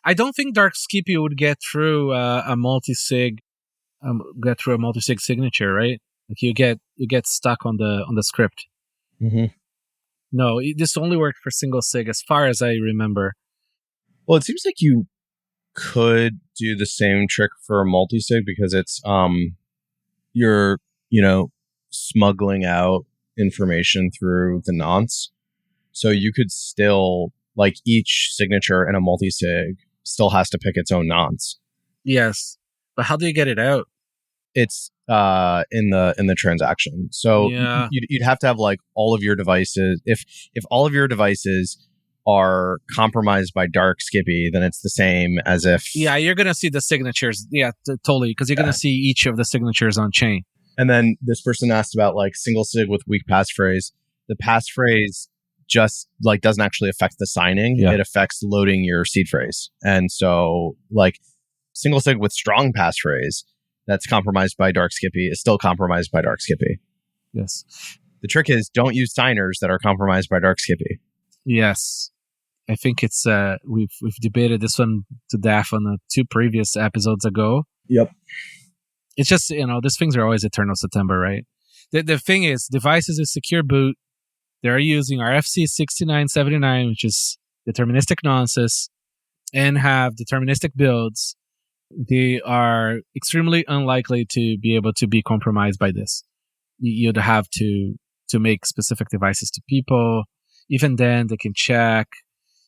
[SPEAKER 1] I don't think dark skippy would get through a multi-sig signature, right? Like you get stuck on the script.
[SPEAKER 2] Mm-hmm.
[SPEAKER 1] No, this only worked for single sig as far as I remember.
[SPEAKER 2] Well, it seems like you could do the same trick for a multi-sig because it's you're smuggling out information through the nonce. So you could still, like, each signature in a multi-sig still has to pick its own nonce.
[SPEAKER 1] Yes, but how do you get it out?
[SPEAKER 2] It's in the transaction. So
[SPEAKER 1] yeah.
[SPEAKER 2] you'd have to have like all of your devices. If all of your devices are compromised by dark skippy, then it's the same as if...
[SPEAKER 1] Yeah, you're going to see the signatures. Yeah, totally. Because you're going to see each of the signatures on chain.
[SPEAKER 2] And then this person asked about like single sig with weak passphrase. The passphrase just like doesn't actually affect the signing.
[SPEAKER 1] Yeah.
[SPEAKER 2] It affects loading your seed phrase. And so like single sig with strong passphrase that's compromised by dark skippy is still compromised by dark skippy.
[SPEAKER 1] Yes.
[SPEAKER 2] The trick is don't use signers that are compromised by dark skippy.
[SPEAKER 1] Yes. I think it's we've debated this one to death on the 2 previous episodes ago.
[SPEAKER 2] Yep.
[SPEAKER 1] It's just, these things are always eternal September, right? The thing is, devices with secure boot, they're using RFC 6979, which is deterministic nonsense, and have deterministic builds. They are extremely unlikely to be able to be compromised by this. You'd have to make specific devices to people. Even then, they can check.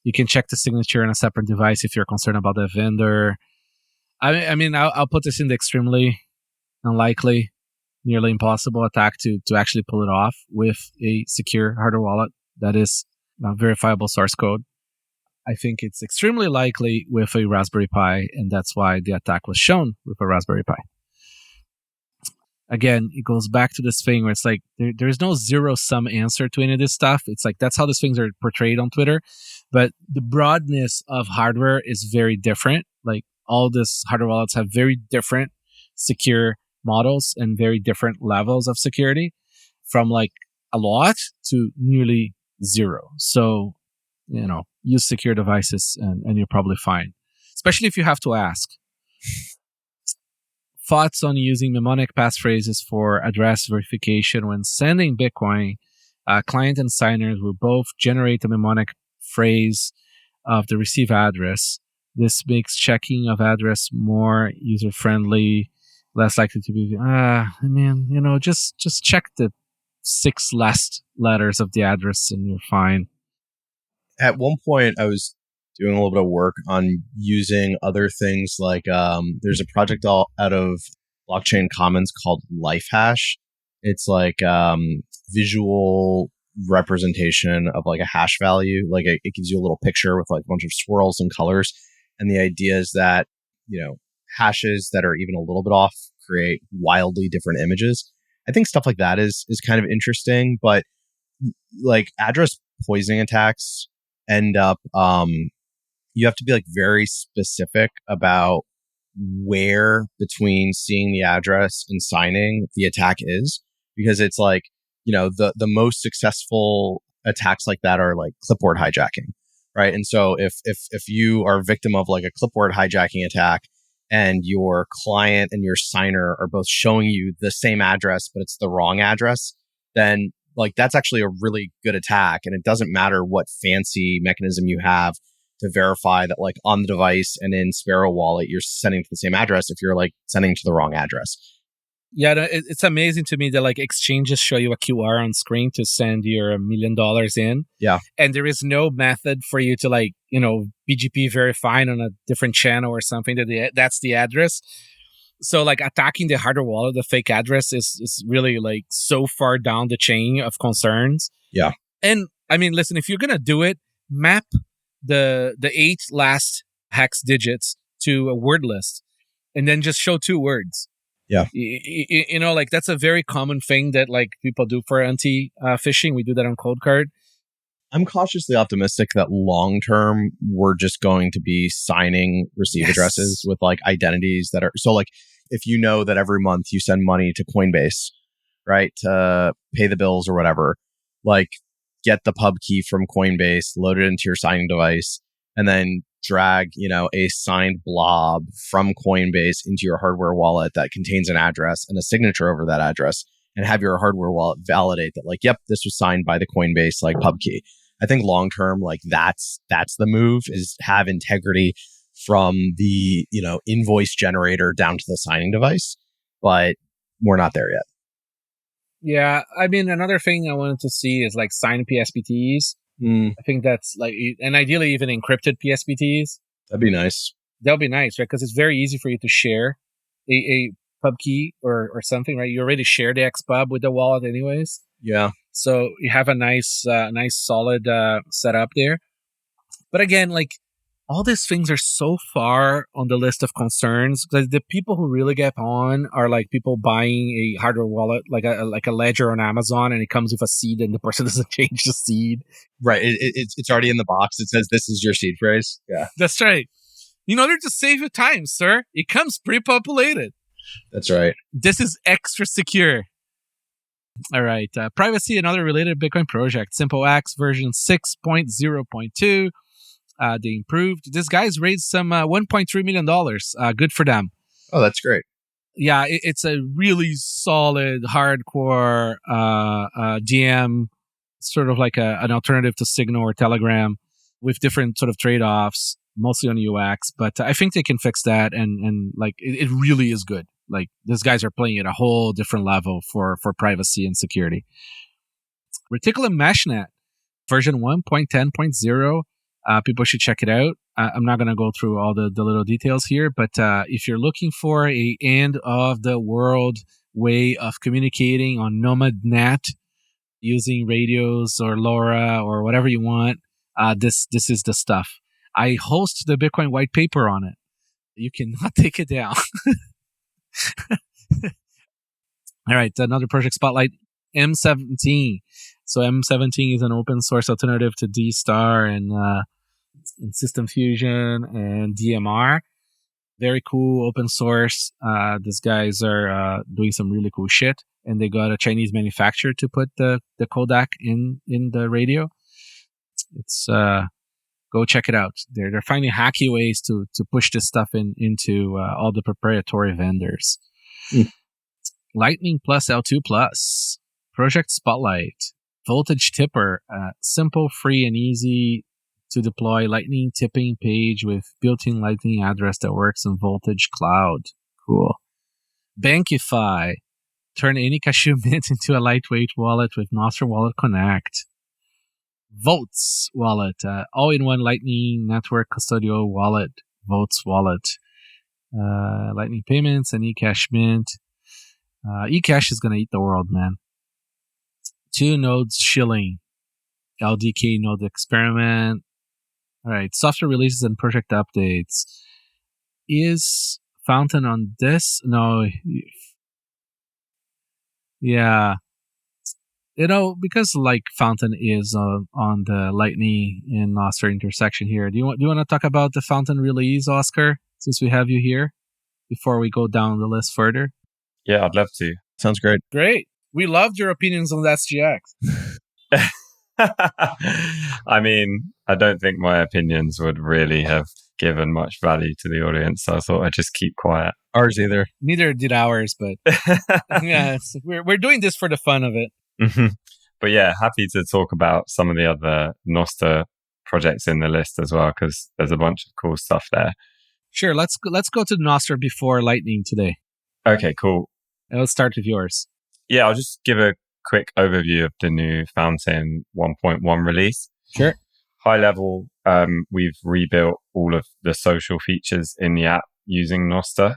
[SPEAKER 1] You can check the signature on a separate device if you're concerned about the vendor. I mean, I'll put this in the extremely unlikely, nearly impossible attack to actually pull it off with a secure hardware wallet that is verifiable source code. I think it's extremely likely with a Raspberry Pi, and that's why the attack was shown with a Raspberry Pi. Again, it goes back to this thing where it's like there's no zero-sum answer to any of this stuff. It's like that's how these things are portrayed on Twitter. But the broadness of hardware is very different. Like all these hardware wallets have very different secure models and very different levels of security, from like a lot to nearly zero. So, use secure devices and you're probably fine, especially if you have to ask. Thoughts on using mnemonic passphrases for address verification when sending Bitcoin. Client and signers will both generate a mnemonic phrase of the receive address. This makes checking of address more user-friendly, less likely to be, just check the 6 last letters of the address and you're fine.
[SPEAKER 2] At one point, I was doing a little bit of work on using other things like there's a project out of Blockchain Commons called LifeHash. It's like visual representation of like a hash value. Like it gives you a little picture with like a bunch of swirls and colors. And the idea is that, hashes that are even a little bit off create wildly different images. I think stuff like that is kind of interesting, but like address poisoning attacks end up you have to be like very specific about where between seeing the address and signing the attack is, because it's like, the most successful attacks like that are like clipboard hijacking, right? And so if you are a victim of like a clipboard hijacking attack and your client and your signer are both showing you the same address, but it's the wrong address, then like that's actually a really good attack. And it doesn't matter what fancy mechanism you have to verify that like on the device and in Sparrow Wallet, you're sending to the same address if you're like sending to the wrong address.
[SPEAKER 1] Yeah, it's amazing to me that like exchanges show you a QR on screen to send your $1 million in.
[SPEAKER 2] Yeah.
[SPEAKER 1] And there is no method for you to like, BGP verifying on a different channel or something that's the address. So like attacking the hardware wallet, the fake address is really like so far down the chain of concerns.
[SPEAKER 2] Yeah.
[SPEAKER 1] And I mean, listen, if you're going to do it, map the 8 last hex digits to a word list and then just show 2 words.
[SPEAKER 2] Yeah.
[SPEAKER 1] Like that's a very common thing that like people do for anti-phishing. We do that on Coldcard.
[SPEAKER 2] I'm cautiously optimistic that long term, we're just going to be signing receive addresses with like identities that are so like if you know that every month you send money to Coinbase, right, to pay the bills or whatever, like get the pub key from Coinbase, load it into your signing device, and then drag, a signed blob from Coinbase into your hardware wallet that contains an address and a signature over that address, and have your hardware wallet validate that, like, yep, this was signed by the Coinbase like pub key. I think long term, like that's the move, is have integrity from the invoice generator down to the signing device, but we're not there yet.
[SPEAKER 1] Yeah, I mean, another thing I wanted to see is like signed PSPTs. I think that's like, and ideally even encrypted PSPTs.
[SPEAKER 2] That'd be nice.
[SPEAKER 1] That'll be nice, right? Because it's very easy for you to share a pub key or something, right? You already share the XPub with the wallet anyways.
[SPEAKER 2] Yeah.
[SPEAKER 1] So you have a nice solid setup there. But again, like all these things are so far on the list of concerns because the people who really get on are like people buying a hardware wallet, like a ledger on Amazon, and it comes with a seed, and the person doesn't change the seed.
[SPEAKER 2] Right. It's already in the box. It says this is your seed phrase. Yeah,
[SPEAKER 1] that's right. In order to save you time, sir, it comes pre-populated.
[SPEAKER 2] That's right.
[SPEAKER 1] This is extra secure. All right. Privacy and other related Bitcoin projects. SimpleX version 6.0.2. They improved. This guy's raised some $1.3 million. Good for them.
[SPEAKER 2] Oh, that's great.
[SPEAKER 1] Yeah, it's a really solid, hardcore DM, sort of like an alternative to Signal or Telegram with different sort of trade-offs, mostly on UX. But I think they can fix that, and like it really is good. Like these guys are playing at a whole different level for privacy and security. Reticulum-meshchat version 1.10.0. People should check it out. I'm not going to go through all the little details here, but if you're looking for a end of the world way of communicating on NomadNet using radios or LoRa or whatever you want, this is the stuff. I host the Bitcoin white paper on it. You cannot take it down. All right, another project spotlight, M17. So M17 is an open source alternative to D-Star and System Fusion and DMR. Very cool, open source. These guys are doing some really cool shit, and they got a Chinese manufacturer to put the codec in the radio. It's go check it out. They're finding hacky ways to push this stuff into all the proprietary vendors. Lightning plus L2 plus project spotlight. Voltage tipper, simple, free, and easy to deploy Lightning tipping page with built-in Lightning address that works on Voltage Cloud. Cool. Bankify, turn any cashew mint into a lightweight wallet with Nostr Wallet Connect. Voltz Wallet, all-in-one Lightning network custodial wallet. Voltz Wallet, Lightning payments and eCash mint. eCash is gonna eat the world, man. 2 nodes shilling. LDK node experiment. All right, software releases and project updates. Is Fountain on this? No. Yeah. Because like Fountain is on the Lightning and Nostr intersection here. Do you want to talk about the Fountain release, Oscar? Since we have you here, before we go down the list further.
[SPEAKER 3] Yeah, I'd love to.
[SPEAKER 2] Sounds great.
[SPEAKER 1] Great. We loved your opinions on the SGX.
[SPEAKER 3] I mean, I don't think my opinions would really have given much value to the audience, so I thought I'd just keep quiet.
[SPEAKER 2] Ours either.
[SPEAKER 1] Neither did ours, but yeah, we're doing this for the fun of it.
[SPEAKER 3] Mm-hmm. But yeah, happy to talk about some of the other Nostr projects in the list as well, because there's a bunch of cool stuff there.
[SPEAKER 1] Sure, let's go to Nostr before Lightning today.
[SPEAKER 3] Okay, cool.
[SPEAKER 1] Let's start with yours.
[SPEAKER 3] Yeah, I'll just give a quick overview of the new Fountain 1.1 release.
[SPEAKER 1] Sure.
[SPEAKER 3] High level, we've rebuilt all of the social features in the app using Nostr.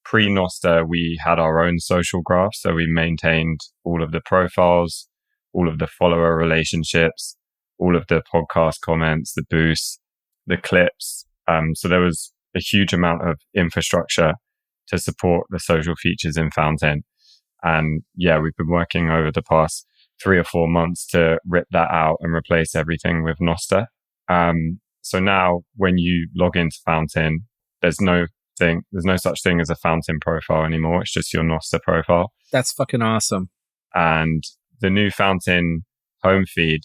[SPEAKER 3] Pre-Nostr, we had our own social graph, so we maintained all of the profiles, all of the follower relationships, all of the podcast comments, the boosts, the clips. So there was a huge amount of infrastructure to support the social features in Fountain. And yeah, we've been working over the past 3 or 4 months to rip that out and replace everything with Nostr. So now when you log into Fountain, there's no such thing as a Fountain profile anymore. It's just your Nostr profile.
[SPEAKER 1] That's fucking awesome.
[SPEAKER 3] And the new Fountain home feed,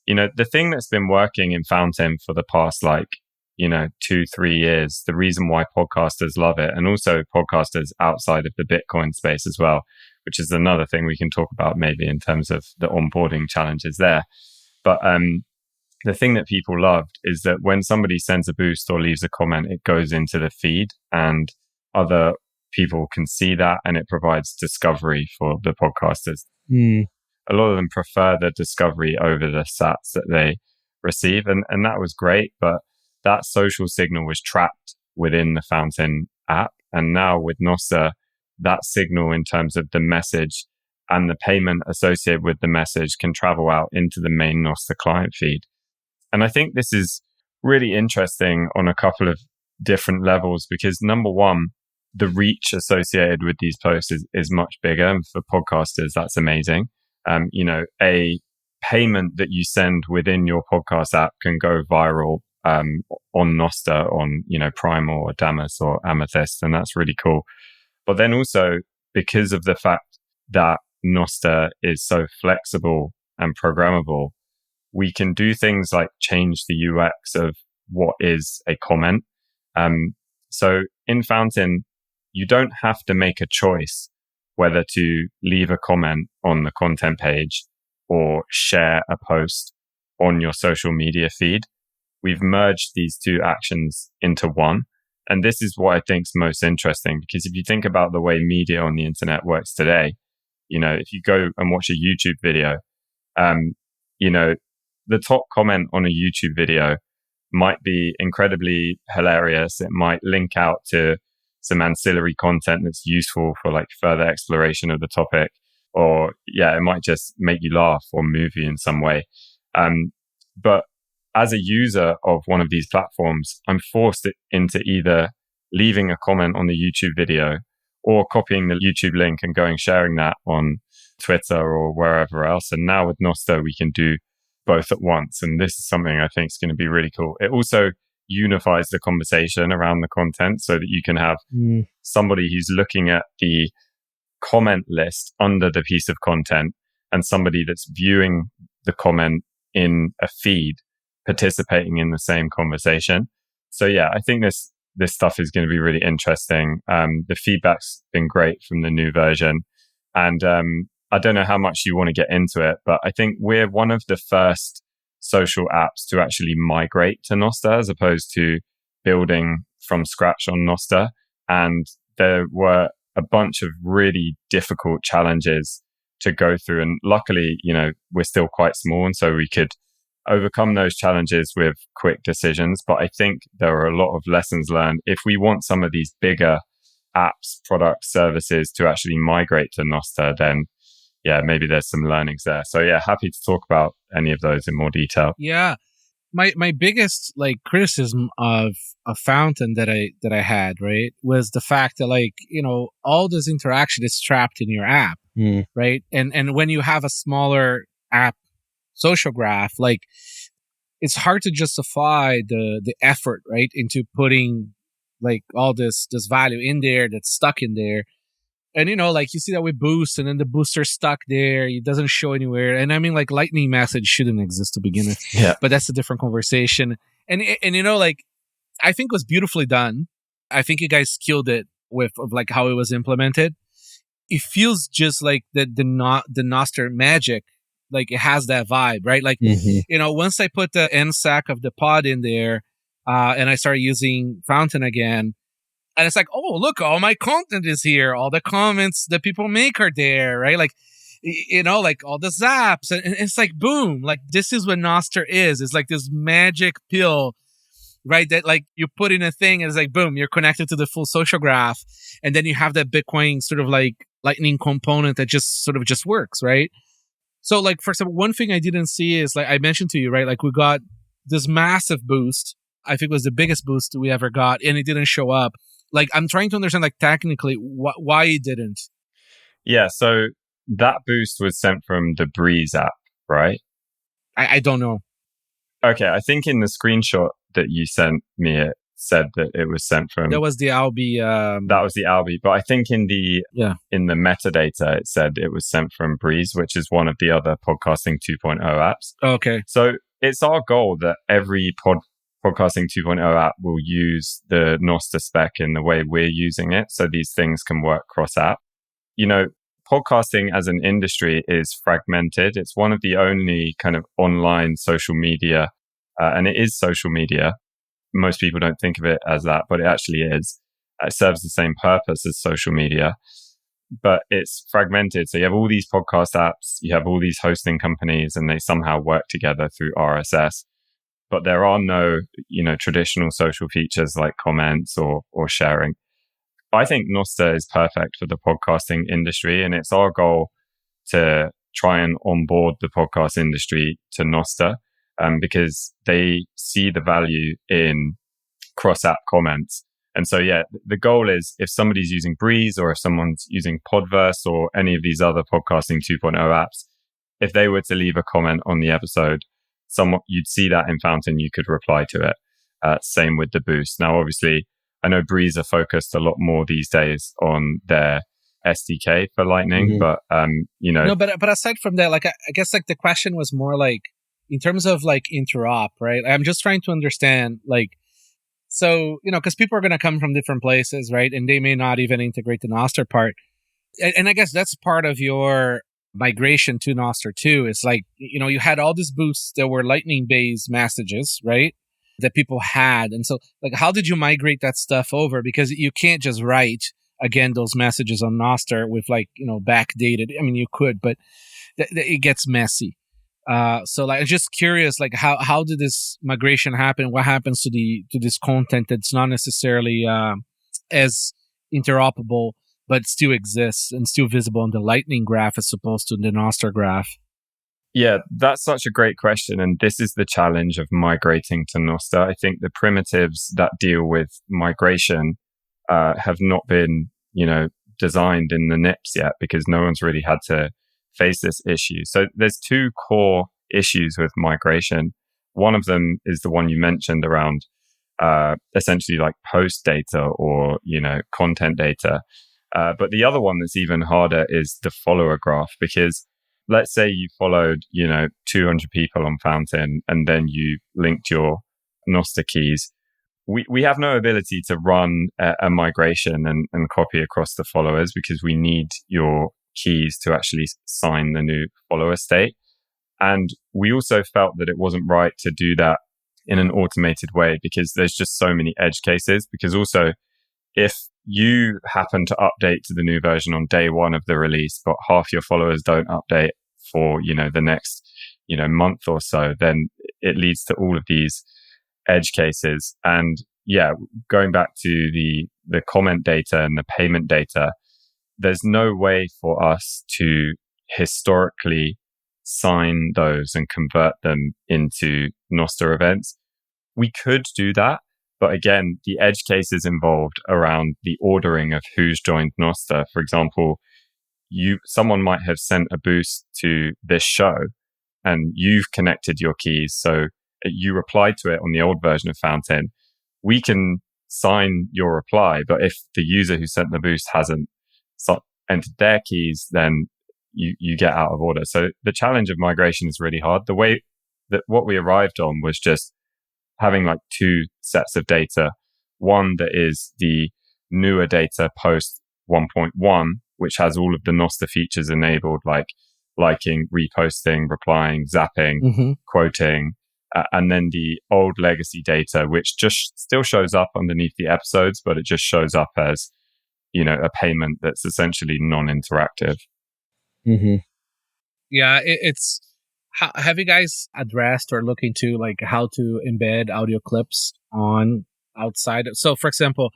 [SPEAKER 3] the thing that's been working in Fountain for the past 2-3 years, the reason why podcasters love it, and also podcasters outside of the Bitcoin space as well, which is another thing we can talk about maybe in terms of the onboarding challenges there. But the thing that people loved is that when somebody sends a boost or leaves a comment, it goes into the feed and other people can see that, and it provides discovery for the podcasters. A lot of them prefer the discovery over the sats that they receive, and that was great, but that social signal was trapped within the Fountain app. And now with Nostr, that signal in terms of the message and the payment associated with the message can travel out into the main Nostr client feed. And I think this is really interesting on a couple of different levels because number one, the reach associated with these posts is much bigger. And for podcasters, that's amazing. A payment that you send within your podcast app can go viral on Nostr, on, Primal or Damus or Amethyst. And that's really cool. But then also because of the fact that Nostr is so flexible and programmable, we can do things like change the UX of what is a comment. So in Fountain, you don't have to make a choice whether to leave a comment on the content page or share a post on your social media feed. We've merged these two actions into one. And this is what I think is most interesting, because if you think about the way media on the internet works today, if you go and watch a YouTube video, the top comment on a YouTube video might be incredibly hilarious. It might link out to some ancillary content that's useful for like further exploration of the topic, or it might just make you laugh or move you in some way. But as a user of one of these platforms, I'm forced into either leaving a comment on the YouTube video or copying the YouTube link and sharing that on Twitter or wherever else. And now with Nostr, we can do both at once. And this is something I think is going to be really cool. It also unifies the conversation around the content so that you can have somebody who's looking at the comment list under the piece of content and somebody that's viewing the comment in a feed participating in the same conversation. So I think this stuff is going to be really interesting. The feedback's been great from the new version. And I don't know how much you want to get into it, but I think we're one of the first social apps to actually migrate to Nostr as opposed to building from scratch on Nostr. And there were a bunch of really difficult challenges to go through. And luckily, we're still quite small. And so we could overcome those challenges with quick decisions. But I think there are a lot of lessons learned. If we want some of these bigger apps, products, services to actually migrate to Nostr, then maybe there's some learnings there. So happy to talk about any of those in more detail.
[SPEAKER 1] Yeah. My biggest criticism of a Fountain that I had, right, was the fact that all this interaction is trapped in your app, right? And when you have a smaller app social graph, it's hard to justify the effort, right, into putting all this value in there that's stuck in there. And you see that with Boost, and then the booster's stuck there. It doesn't show anywhere. And I mean, Lightning message shouldn't exist to begin with.
[SPEAKER 3] Yeah.
[SPEAKER 1] But that's a different conversation. And I think it was beautifully done. I think you guys killed it with how it was implemented. It feels just like the Nostr magic. It has that vibe, right? Once I put the NSAC of the pod in there, and I started using Fountain again, and it's oh, look, all my content is here. All the comments that people make are there, right? All the zaps. And it's boom. This is what Nostr is. It's this magic pill, right? That you put in a thing and it's boom, you're connected to the full social graph. And then you have that Bitcoin sort of Lightning component that just works, right? So for example, one thing I didn't see is I mentioned to you, right? We got this massive boost. I think it was the biggest boost we ever got, and it didn't show up. I'm trying to understand technically why it didn't.
[SPEAKER 3] Yeah, so that boost was sent from the Breeze app, right?
[SPEAKER 1] I don't know.
[SPEAKER 3] Okay, I think in the screenshot that you sent me, it said that it was sent from...
[SPEAKER 1] That was the Albi...
[SPEAKER 3] That was the Albi, but I think in the metadata, it said it was sent from Breeze, which is one of the other Podcasting 2.0 apps.
[SPEAKER 1] Okay.
[SPEAKER 3] So it's our goal that every Podcasting 2.0 app will use the Nostr spec in the way we're using it, so these things can work cross-app. Podcasting as an industry is fragmented. It's one of the only kind of online social media, and it is social media. Most people don't think of it as that, but it actually is. It serves the same purpose as social media, but it's fragmented. So you have all these podcast apps, you have all these hosting companies, and they somehow work together through RSS. But there are no, traditional social features like comments or sharing. I think Nostr is perfect for the podcasting industry, and it's our goal to try and onboard the podcast industry to Nostr. because they see the value in cross-app comments. And so, yeah, the goal is if somebody's using Breeze or if someone's using Podverse or any of these other podcasting 2.0 apps, if they were to leave a comment on the episode, you'd see that in Fountain, you could reply to it. Same with the boost. Now, obviously, I know Breeze are focused a lot more these days on their SDK for Lightning, but,
[SPEAKER 1] No, but aside from that, like, I guess like the question was more like, in terms of like interop, right? I'm just trying to understand, like, so, because people are going to come from different places, right? And they may not even integrate the Nostr part. And I guess that's part of your migration to Nostr too. It's like, you had all these boosts that were Lightning-based messages, right? That people had. And so, like, how did you migrate that stuff over? Because you can't just write, again, those messages on Nostr with like, backdated. I mean, you could, but it gets messy. So like, I'm just curious, like how did this migration happen? What happens to this content that's not necessarily as interoperable, but still exists and still visible on the Lightning graph as opposed to the Nostr graph?
[SPEAKER 3] Yeah, that's such a great question. And this is the challenge of migrating to Nostr. I think the primitives that deal with migration have not been, designed in the NIPS yet because no one's really had to face this issue. So there's two core issues with migration. One of them is the one you mentioned around essentially like post data or, content data. But the other one that's even harder is the follower graph, because let's say you followed, 200 people on Fountain and then you linked your Nostr keys. We have no ability to run a migration and copy across the followers because we need your keys to actually sign the new follower state. And we also felt that it wasn't right to do that in an automated way because there's just so many edge cases. Because also, if you happen to update to the new version on day one of the release, but half your followers don't update for, the next, month or so, then it leads to all of these edge cases. And yeah, going back to the comment data and the payment data, there's no way for us to historically sign those and convert them into Nostr events. We could do that, but again, the edge cases involved around the ordering of who's joined Nostr. For example, someone might have sent a boost to this show and you've connected your keys. So you replied to it on the old version of Fountain. We can sign your reply, but if the user who sent the boost hasn't entered their keys, then you get out of order. So the challenge of migration is really hard. The way that what we arrived on was just having like two sets of data. One that is the newer data post 1.1, which has all of the Nostr features enabled, like liking, reposting, replying, zapping, quoting, and then the old legacy data, which just still shows up underneath the episodes, but it just shows up as, a payment that's essentially non-interactive.
[SPEAKER 1] Yeah, it's have you guys addressed or looked into like how to embed audio clips on outside? So for example,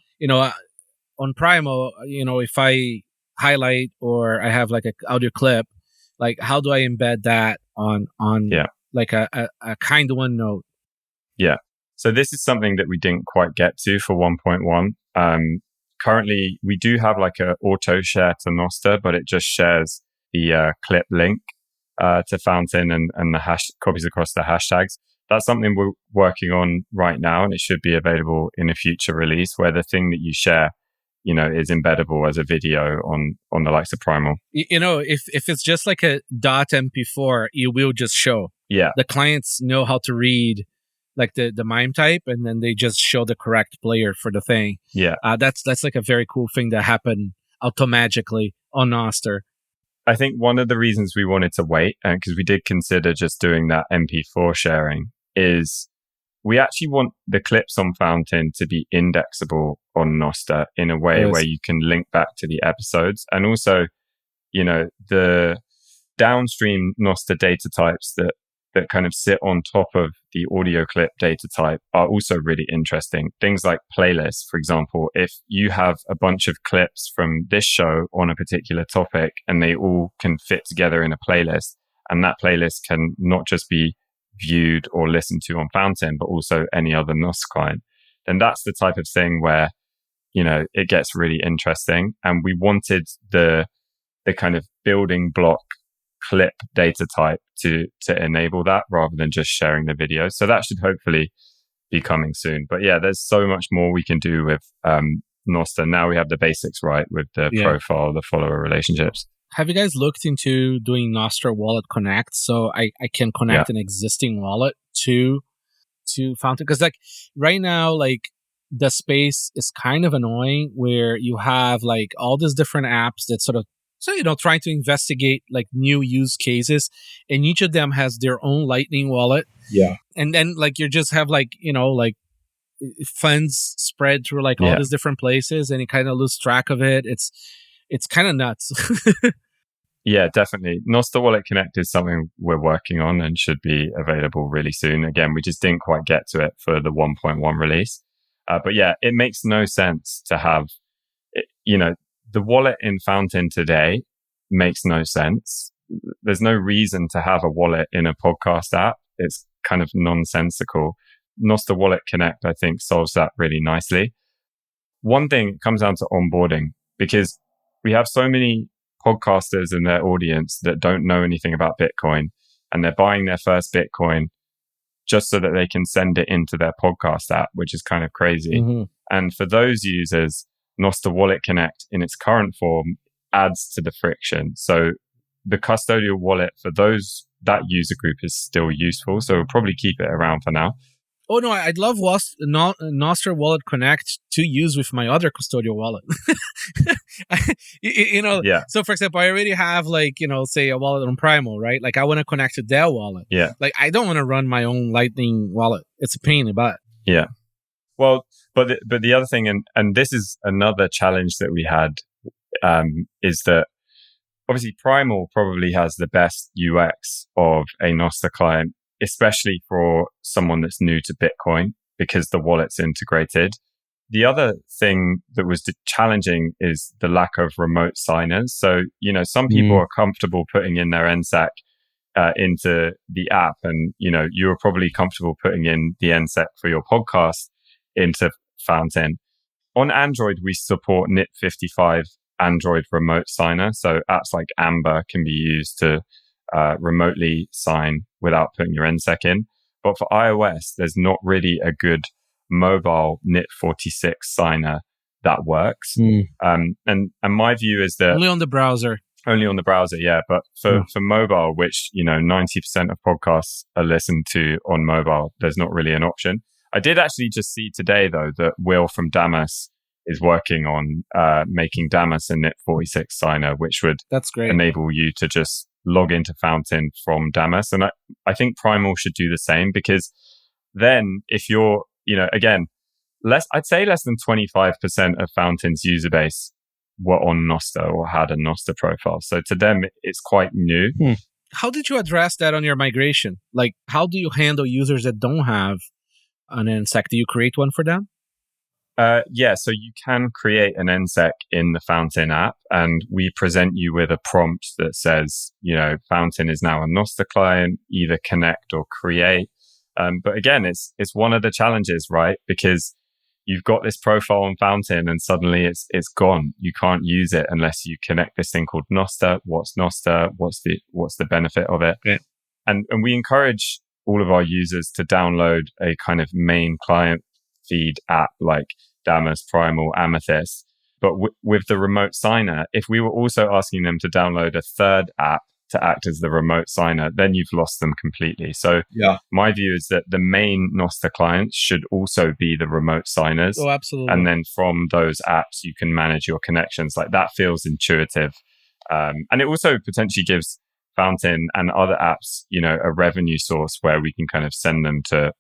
[SPEAKER 1] on Primo, if I highlight or I have like an audio clip, like how do I embed that on like a kind one note?
[SPEAKER 3] Yeah. So this is something that we didn't quite get to for 1.1. Currently, we do have like a auto share to Nostr, but it just shares the clip link to Fountain and the copies across the hashtags. That's something we're working on right now, and it should be available in a future release where the thing that you share, is embeddable as a video on the likes of Primal.
[SPEAKER 1] If it's just like a .mp4, it will just show.
[SPEAKER 3] Yeah.
[SPEAKER 1] The clients know how to read like the MIME type, and then they just show the correct player for the thing.
[SPEAKER 3] Yeah.
[SPEAKER 1] That's like a very cool thing that happened automatically on Nostr.
[SPEAKER 3] I think one of the reasons we wanted to wait, and because we did consider just doing that MP4 sharing, is we actually want the clips on Fountain to be indexable on Nostr in a way where you can link back to the episodes. And also, the downstream Nostr data types that kind of sit on top of the audio clip data type are also really interesting. Things like playlists, for example. If you have a bunch of clips from this show on a particular topic and they all can fit together in a playlist, and that playlist can not just be viewed or listened to on Fountain, but also any other Nostr client, then that's the type of thing where, it gets really interesting. And we wanted the kind of building block clip data type to enable that rather than just sharing the video. So that should hopefully be coming soon. But yeah, there's so much more we can do with Nostr. Now we have the basics right with the profile, the follower relationships.
[SPEAKER 1] Have you guys looked into doing Nostr Wallet Connect so I can connect an existing wallet to Fountain? Because like right now, like the space is kind of annoying where you have like all these different apps that sort of trying to investigate like new use cases, and each of them has their own Lightning wallet.
[SPEAKER 2] Yeah.
[SPEAKER 1] And then like you just have like, like funds spread through like all these different places, and you kind of lose track of it. It's kind of nuts.
[SPEAKER 3] Yeah, definitely. Nostr Wallet Connect is something we're working on and should be available really soon. Again, we just didn't quite get to it for the 1.1 release. But yeah, it makes no sense to have, the wallet in Fountain today makes no sense. There's no reason to have a wallet in a podcast app. It's kind of nonsensical. Nostr Wallet Connect, I think, solves that really nicely. One thing comes down to onboarding, because we have so many podcasters in their audience that don't know anything about Bitcoin, and they're buying their first Bitcoin just so that they can send it into their podcast app, which is kind of crazy. Mm-hmm. And for those users, Nostr Wallet Connect in its current form adds to the friction. So the custodial wallet for that user group is still useful. So we'll probably keep it around for now.
[SPEAKER 1] Oh, no, I'd love Nostr Wallet Connect to use with my other custodial wallet. So for example, I already have like, say a wallet on Primal, right? Like I want to connect to their wallet.
[SPEAKER 3] Yeah.
[SPEAKER 1] Like I don't want to run my own Lightning wallet. It's a pain in the butt.
[SPEAKER 3] Yeah. Well, but the other thing, and this is another challenge that we had, is that obviously Primal probably has the best UX of a Nostr client, especially for someone that's new to Bitcoin, because the wallet's integrated. The other thing that was challenging is the lack of remote signers. So, some people are comfortable putting in their NSEC into the app, and, you were probably comfortable putting in the NSEC for your podcast into Fountain. On Android, we support NIP55 Android remote signer. So apps like Amber can be used to remotely sign without putting your NSEC in. But for iOS, there's not really a good mobile NIP46 signer that works. And my view is that
[SPEAKER 1] only on the browser.
[SPEAKER 3] Only on the browser, yeah. But for mobile, which 90% of podcasts are listened to on mobile, there's not really an option. I did actually just see today, though, that Will from Damas is working on making Damas a NIP46 signer, which would enable you to just log into Fountain from Damas. And I think Primal should do the same, because then if you're, again, I'd say less than 25% of Fountain's user base were on Nostr or had a Nostr profile. So to them, it's quite new.
[SPEAKER 1] How did you address that on your migration? Like, how do you handle users that don't have an NSEC? Do you create one for them?
[SPEAKER 3] Yeah, so you can create an NSEC in the Fountain app, and we present you with a prompt that says, Fountain is now a Nostr client, either connect or create. But again, it's one of the challenges, right? Because you've got this profile on Fountain and suddenly it's gone. You can't use it unless you connect this thing called Nostr. What's Nostr? What's the benefit of it?
[SPEAKER 1] Yeah.
[SPEAKER 3] And we encourage all of our users to download a kind of main client feed app like Damas, Primal, Amethyst. But with the remote signer, if we were also asking them to download a third app to act as the remote signer, then you've lost them completely. So my view is that the main Nostr clients should also be the remote signers.
[SPEAKER 1] Oh, absolutely.
[SPEAKER 3] And then from those apps, you can manage your connections. Like that feels intuitive. And it also potentially gives Fountain and other apps, a revenue source where we can kind of send them to,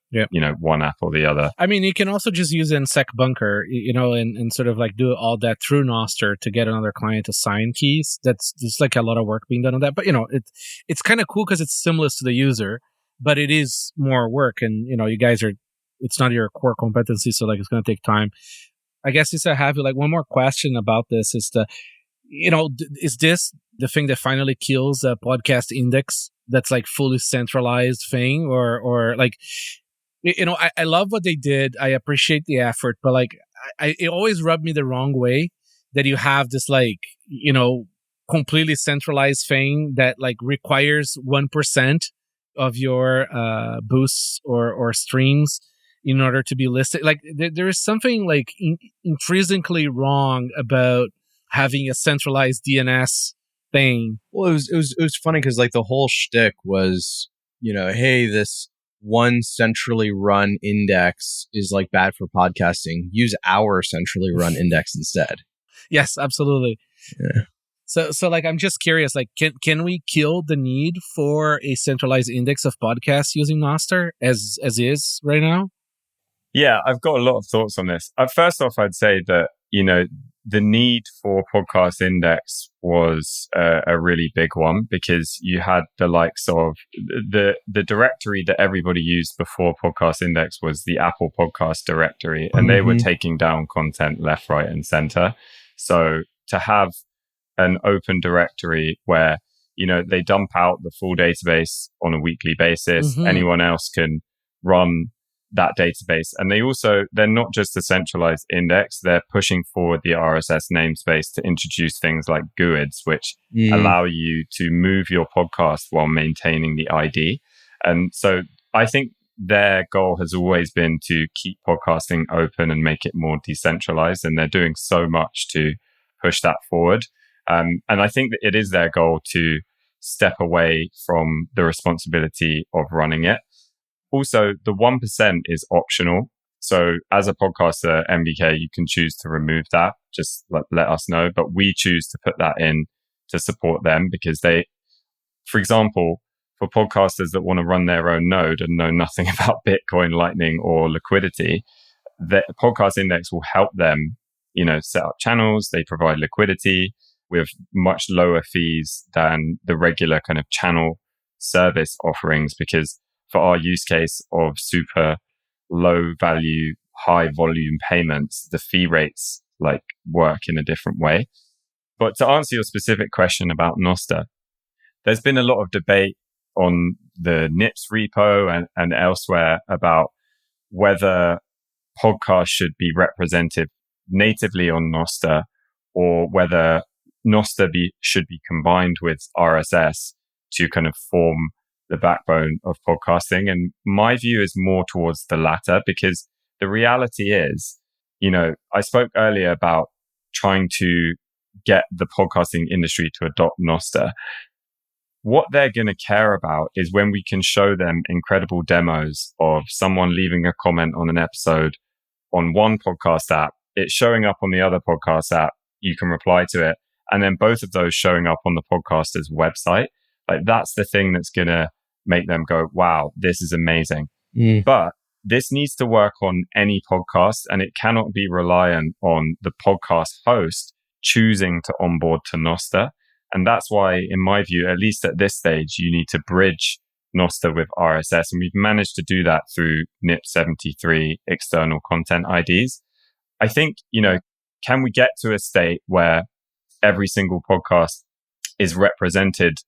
[SPEAKER 3] one app or the other.
[SPEAKER 1] I mean, you can also just use NSEC bunker, and sort of like do all that through Nostr to get another client to sign keys. There's like a lot of work being done on that. But, it's kind of cool because it's seamless to the user, but it is more work. And, you guys it's not your core competency. So like, it's going to take time. I guess since I have like one more question about this is is this the thing that finally kills the podcast index that's like fully centralized thing, or like, I love what they did. I appreciate the effort, but like, it always rubbed me the wrong way that you have this like, completely centralized thing that like requires 1% of your boosts or streams in order to be listed. Like there is something like intrinsically wrong about having a centralized DNS thing.
[SPEAKER 2] Well, it was funny because like the whole shtick was, hey, this one centrally run index is like bad for podcasting. Use our centrally run index instead.
[SPEAKER 1] Yes, absolutely.
[SPEAKER 2] Yeah.
[SPEAKER 1] So like, I'm just curious, like, can we kill the need for a centralized index of podcasts using Nostr as is right now?
[SPEAKER 3] Yeah, I've got a lot of thoughts on this. First off, I'd say that, the need for podcast index was a really big one, because you had the likes of the directory that everybody used before podcast index was the Apple podcast directory, and they were taking down content left, right, and center. So to have an open directory where, they dump out the full database on a weekly basis, anyone else can run that database. And they're not just a centralized index, they're pushing forward the RSS namespace to introduce things like GUIDs, which allow you to move your podcast while maintaining the ID. And so I think their goal has always been to keep podcasting open and make it more decentralized. And they're doing so much to push that forward. And I think that it is their goal to step away from the responsibility of running it. Also, the 1% is optional. So as a podcaster, MBK, you can choose to remove that. Just let us know. But we choose to put that in to support them, because for example, for podcasters that want to run their own node and know nothing about Bitcoin, Lightning, or liquidity, the podcast index will help them, set up channels. They provide liquidity with much lower fees than the regular kind of channel service offerings, because for our use case of super low value, high volume payments, the fee rates like work in a different way. But to answer your specific question about Nostr, there's been a lot of debate on the Nips repo and elsewhere about whether podcasts should be represented natively on Nostr, or whether Nostr should be combined with RSS to kind of form the backbone of podcasting. And my view is more towards the latter, because the reality is, I spoke earlier about trying to get the podcasting industry to adopt Nostr. What they're going to care about is when we can show them incredible demos of someone leaving a comment on an episode on one podcast app, it's showing up on the other podcast app, you can reply to it, and then both of those showing up on the podcaster's website. Like, that's the thing that's going to make them go, wow, this is amazing. But this needs to work on any podcast, and it cannot be reliant on the podcast host choosing to onboard to Nostr. And that's why, in my view, at least at this stage, you need to bridge Nostr with RSS. And we've managed to do that through NIP73 external content IDs. I think, can we get to a state where every single podcast is represented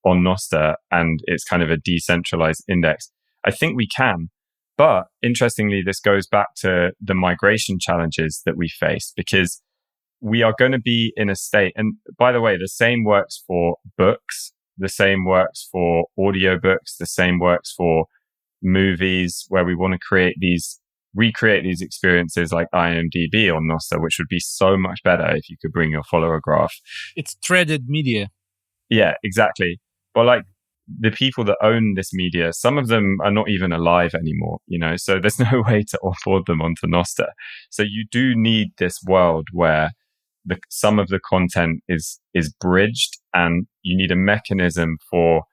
[SPEAKER 3] on Nostr and it's kind of a decentralized index? I think we can. But interestingly, this goes back to the migration challenges that we face, because we are going to be in a state, and by the way, the same works for books, the same works for audiobooks, the same works for movies, where we want to recreate these experiences like IMDb on Nostr, which would be so much better if you could bring your follower graph.
[SPEAKER 1] It's threaded media.
[SPEAKER 3] Yeah, exactly. But like, the people that own this media, some of them are not even alive anymore, so there's no way to onboard them onto Nostr. So you do need this world where some of the content is bridged, and you need a mechanism for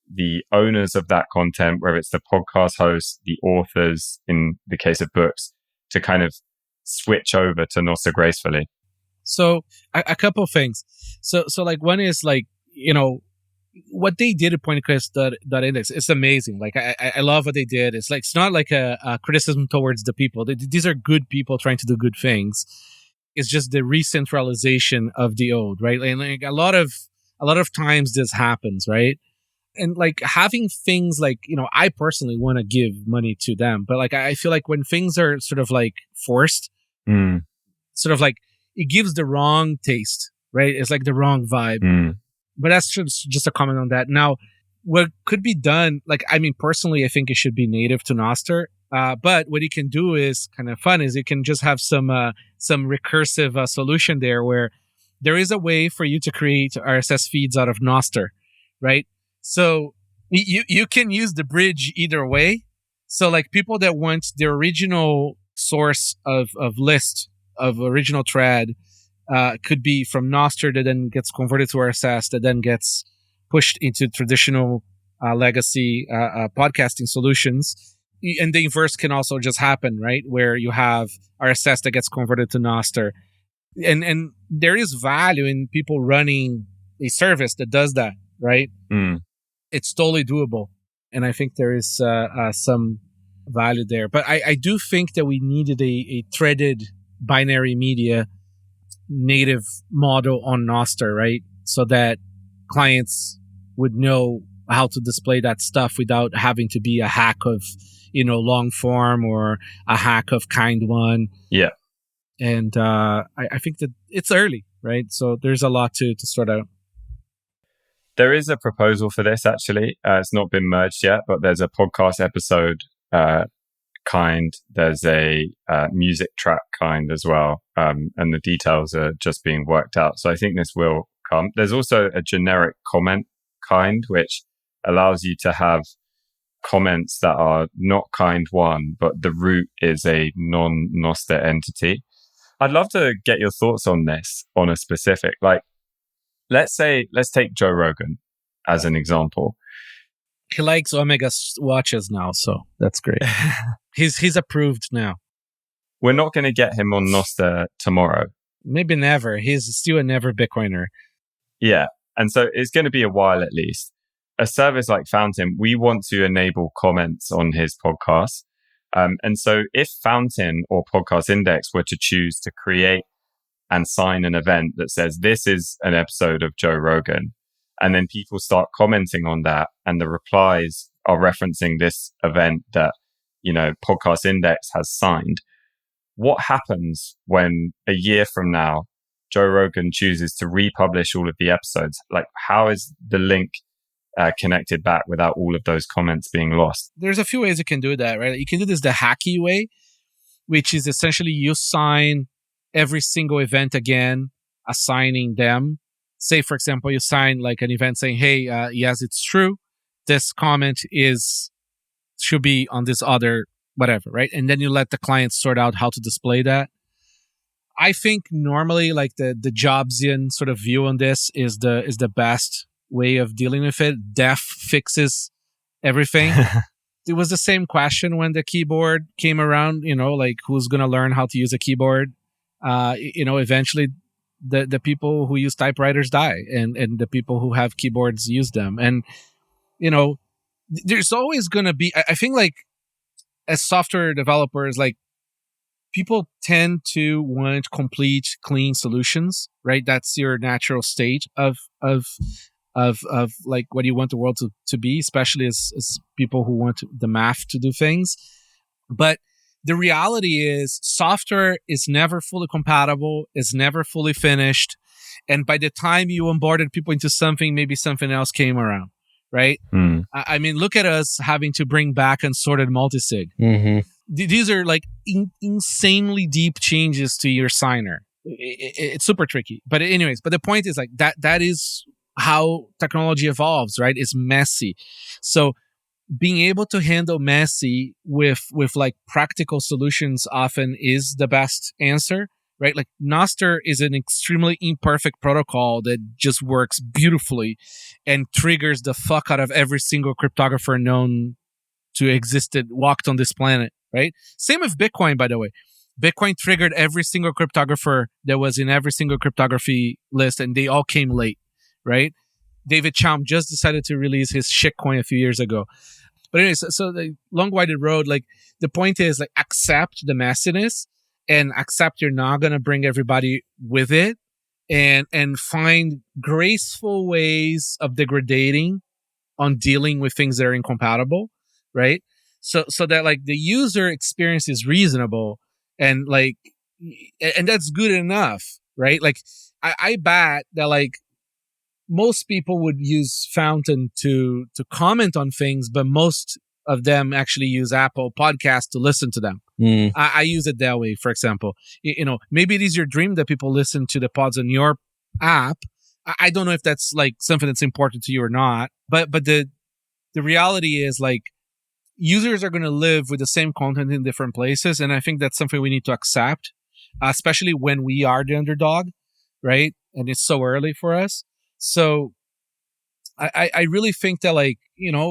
[SPEAKER 3] the owners of that content, whether it's the podcast hosts, the authors, in the case of books, to kind of switch over to Nostr gracefully.
[SPEAKER 1] So a couple of things. So like, one is like, what they did at PointQuest.index is amazing. Like, I love what they did. It's like, it's not like a criticism towards the people. These are good people trying to do good things. It's just the re-centralization of the old, right? And like a lot of times this happens, right? And like having things like, I personally want to give money to them, but like I feel like when things are sort of like forced, sort of like it gives the wrong taste, right? It's like the wrong vibe. But that's just a comment on that. Now, what could be done, like, I mean, personally, I think it should be native to Nostr. But what you can do is kind of fun is you can just have some recursive solution there where there is a way for you to create RSS feeds out of Nostr, right? So you can use the bridge either way. So like people that want the original source of list of original thread could be from Nostr that then gets converted to RSS that then gets pushed into traditional legacy podcasting solutions. And the inverse can also just happen, right? Where you have RSS that gets converted to Nostr. And there is value in people running a service that does that, right? It's totally doable. And I think there is some value there. But I do think that we needed a threaded binary media native model on Nostr, right? So that clients would know how to display that stuff without having to be a hack of, long form or a hack of kind one.
[SPEAKER 3] Yeah.
[SPEAKER 1] And I think that it's early, right? So there's a lot to sort out.
[SPEAKER 3] There is a proposal for this, actually. It's not been merged yet, but there's a podcast episode kind. There's a music track kind as well. And the details are just being worked out. So I think this will come. There's also a generic comment kind, which allows you to have comments that are not kind one, but the root is a non-Nostr entity. I'd love to get your thoughts on this, on a specific, like, let's take Joe Rogan as an example.
[SPEAKER 1] He likes Omega watches now, so that's great. He's approved now.
[SPEAKER 3] We're not going to get him on Nostr tomorrow.
[SPEAKER 1] Maybe never. He's still a never Bitcoiner.
[SPEAKER 3] Yeah. And so it's going to be a while at least. A service like Fountain, we want to enable comments on his podcast. And so if Fountain or Podcast Index were to choose to create and sign an event that says this is an episode of Joe Rogan, and then people start commenting on that and the replies are referencing this event that, Podcast Index has signed, what happens when a year from now, Joe Rogan chooses to republish all of the episodes? Like, how is the link connected back without all of those comments being lost?
[SPEAKER 1] There's a few ways you can do that, right? You can do this the hacky way, which is essentially you sign every single event again, assigning them. Say, for example, you sign like an event saying, hey, yes, it's true. This comment should be on this other whatever, right? And then you let the client sort out how to display that. I think normally like the Jobsian sort of view on this is the best way of dealing with it. Def fixes everything. It was the same question when the keyboard came around, like who's going to learn how to use a keyboard? Eventually the people who use typewriters die and the people who have keyboards use them. And, there's always going to be, I think like as software developers, like people tend to want complete, clean solutions, right? That's your natural state of like what you want the world to be, especially as people who want the math to do things. But the reality is software is never fully compatible, is never fully finished. And by the time you onboarded people into something, maybe something else came around, right? I mean, look at us having to bring back unsorted multisig. These are like insanely deep changes to your signer. It's super tricky. But anyways, the point is like that is how technology evolves, right? It's messy. So being able to handle messy with like practical solutions often is the best answer, right? Like Nostr is an extremely imperfect protocol that just works beautifully and triggers the fuck out of every single cryptographer known to walked on this planet, right? Same with Bitcoin, by the way. Bitcoin triggered every single cryptographer that was in every single cryptography list, and they all came late, right? David Chaum just decided to release his shitcoin a few years ago. But anyways, so the long-winded road, like the point is like accept the messiness and accept you're not going to bring everybody with it and find graceful ways of degrading on dealing with things that are incompatible, right? So that like the user experience is reasonable and like, and that's good enough, right? Like I bet that like most people would use Fountain to comment on things, but most of them actually use Apple Podcasts to listen to them. I use it that way, for example. Maybe it is your dream that people listen to the pods on your app. I don't know if that's like something that's important to you or not, but the reality is like users are going to live with the same content in different places, and I think that's something we need to accept, especially when we are the underdog, right? And it's so early for us. So I really think that like,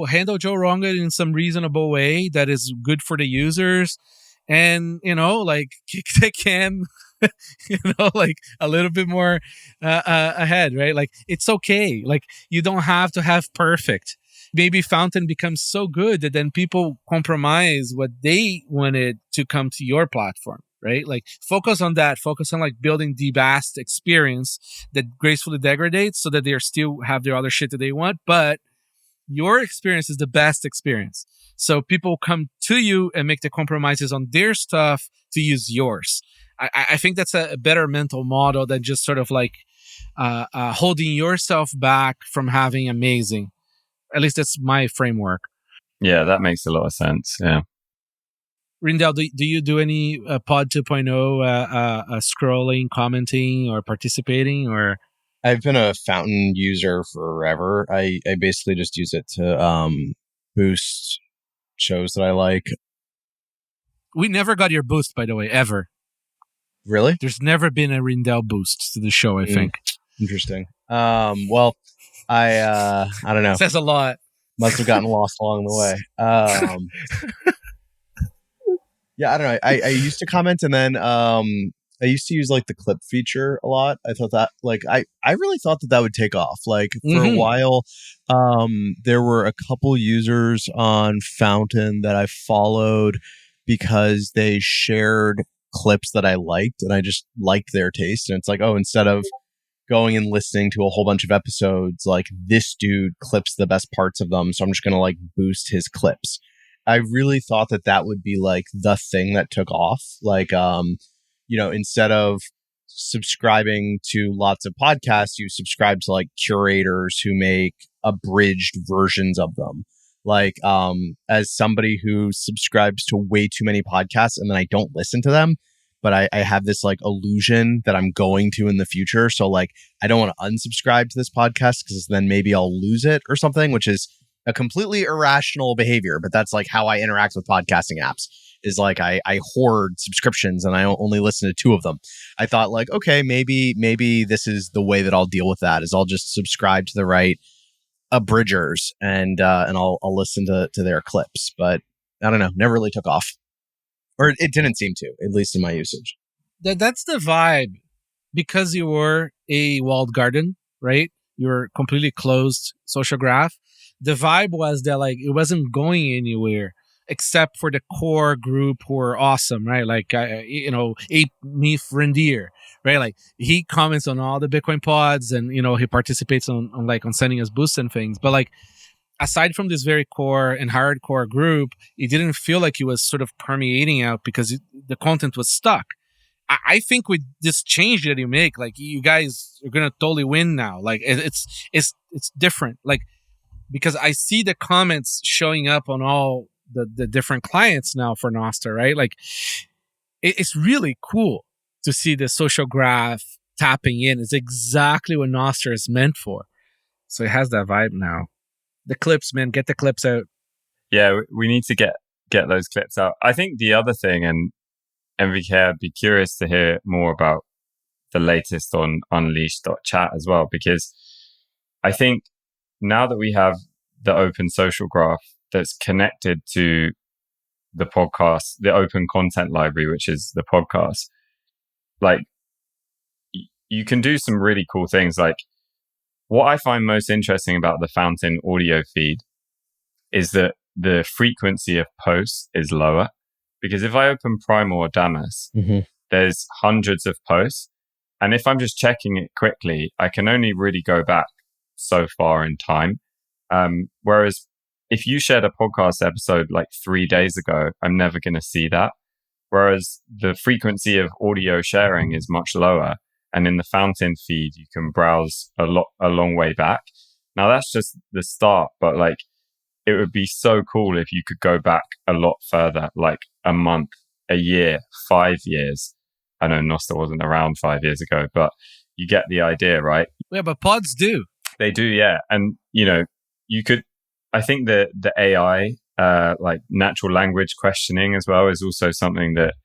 [SPEAKER 1] handle Joe Rogan in some reasonable way that is good for the users, and like kick the can like a little bit more ahead, right? Like it's okay, like you don't have to have perfect. Maybe Fountain becomes so good that then people compromise what they wanted to come to your platform, right? Like focus on that. Focus on like building the best experience that gracefully degrades so that they still have their other shit that they want, but your experience is the best experience. So people come to you and make the compromises on their stuff to use yours. I think that's a better mental model than just sort of like holding yourself back from having amazing. At least that's my framework.
[SPEAKER 3] Yeah, that makes a lot of sense. Yeah.
[SPEAKER 1] Rijndael, do you do any Pod 2.0 scrolling, commenting, or participating? Or
[SPEAKER 2] I've been a Fountain user forever. I basically just use it to boost shows that I like.
[SPEAKER 1] We never got your boost, by the way, ever.
[SPEAKER 2] Really?
[SPEAKER 1] There's never been a Rijndael boost to the show, I think.
[SPEAKER 2] Interesting. Well, I don't know.
[SPEAKER 1] Says a lot.
[SPEAKER 2] Must have gotten lost along the way. Yeah, I don't know. I used to comment, and then I used to use like the clip feature a lot. I thought that like I really thought that would take off. Like for a while, there were a couple users on Fountain that I followed because they shared clips that I liked, and I just liked their taste. And it's like, oh, instead of going and listening to a whole bunch of episodes, like this dude clips the best parts of them, so I'm just gonna like boost his clips. I really thought that would be like the thing that took off. Like, instead of subscribing to lots of podcasts, you subscribe to like curators who make abridged versions of them. Like, as somebody who subscribes to way too many podcasts and then I don't listen to them, but I have this like illusion that I'm going to in the future. So like, I don't want to unsubscribe to this podcast because then maybe I'll lose it or something, which is a completely irrational behavior. But that's like how I interact with podcasting apps, is like I hoard subscriptions and I only listen to 2 of them. I thought like, okay, maybe this is the way that I'll deal with that, is I'll just subscribe to the right abridgers and I'll listen to their clips. But I don't know, never really took off. Or it didn't seem to, at least in my usage.
[SPEAKER 1] That's the vibe. Because you were a walled garden, right? You were completely closed social graph. The vibe was that like it wasn't going anywhere except for the core group who are awesome, right? Like, Ape Meef Rendier, right? Like he comments on all the Bitcoin pods and, he participates on sending us boosts and things. But like, aside from this very core and hardcore group, it didn't feel like it was sort of permeating out because the content was stuck. I think with this change that you make, like you guys are going to totally win now. Like it's different. Like, because I see the comments showing up on all the different clients now for Nostr, right? Like it's really cool to see the social graph tapping in. It's exactly what Nostr is meant for. So it has that vibe now. The clips, man, get the clips out.
[SPEAKER 3] Yeah, we need to get those clips out. I think the other thing, and MVK, I'd be curious to hear more about the latest on unleash.chat as well, because I think now that we have the open social graph that's connected to the podcast, the open content library, which is the podcast, like you can do some really cool things. Like what I find most interesting about the Fountain audio feed is that the frequency of posts is lower. Because if I open Primal or Damus, there's hundreds of posts. And if I'm just checking it quickly, I can only really go back so far in time. Whereas if you shared a podcast episode like 3 days ago, I'm never going to see that. Whereas the frequency of audio sharing is much lower. And in the Fountain feed, you can browse a long way back. Now that's just the start, but like it would be so cool if you could go back a lot further, like a month, a year, 5 years. I know Nostr wasn't around 5 years ago, but you get the idea, right?
[SPEAKER 1] Yeah, but pods do.
[SPEAKER 3] They do, yeah. And, you know, you could, I think the AI, like natural language questioning as well is also something that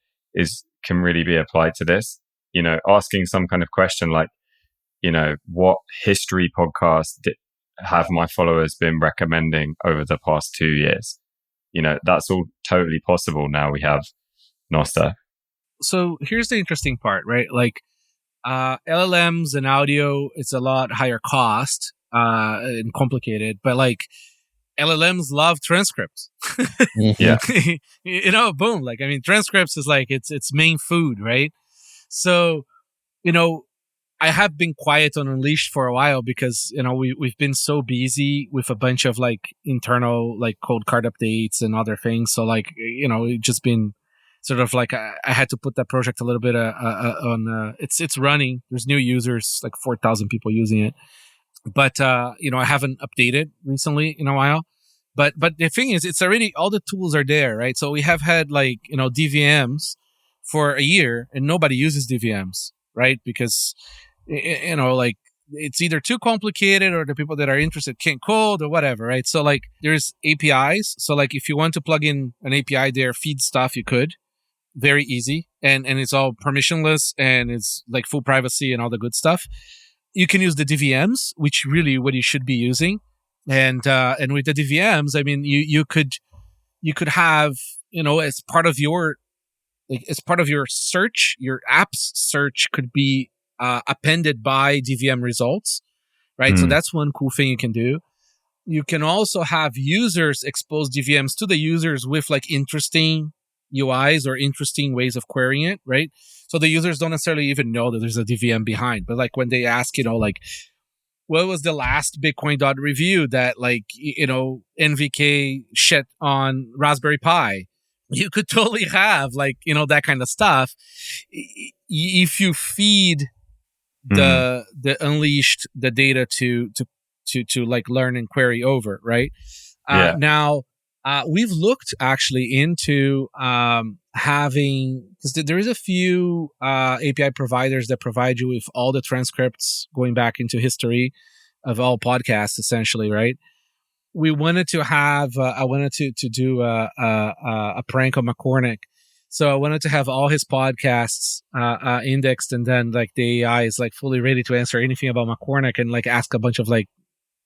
[SPEAKER 3] can really be applied to this. You know, asking some kind of question like, you know, what history podcast have my followers been recommending over the past 2 years? You know, that's all totally possible now we have Nostr.
[SPEAKER 1] So here's the interesting part, right? Like LLMs and audio, it's a lot higher cost and complicated, but like LLMs love transcripts.
[SPEAKER 3] Yeah.
[SPEAKER 1] You know, boom. Like, I mean, transcripts is like its main food, right? So, you know, I have been quiet on Unleashed for a while because, you know, we've been so busy with a bunch of like internal like code card updates and other things. So like, you know, it just been sort of like I had to put that project a little bit on. It's running. There's new users, like 4,000 people using it. But, you know, I haven't updated recently in a while. But the thing is, it's already, all the tools are there, right? So we have had like, you know, DVMs for a year and nobody uses DVMs, right? Because, you know, like it's either too complicated or the people that are interested can't code or whatever, right? So like there's APIs. So like if you want to plug in an API there, feed stuff, you could. Very easy. And it's all permissionless and it's like full privacy and all the good stuff. You can use the DVMs, which really what you should be using. And with the DVMs, I mean, you could have, you know, as part of your search, your app's search could be appended by DVM results, right? So that's one cool thing you can do. You can also have users expose DVMs to the users with like interesting UIs or interesting ways of querying it, right? So the users don't necessarily even know that there's a DVM behind, but like when they ask, you know, like, what was the last Bitcoin review that like, you know, NVK shit on Raspberry Pi? You could totally have like, you know, that kind of stuff. If you feed the Unleashed the data to like learn and query over, right? Now, we've looked actually into having, because there is a few API providers that provide you with all the transcripts going back into history of all podcasts, essentially, right? We wanted to have, I wanted to do a prank on McCormick. So I wanted to have all his podcasts indexed, and then like the AI is like fully ready to answer anything about McCormick and like ask a bunch of like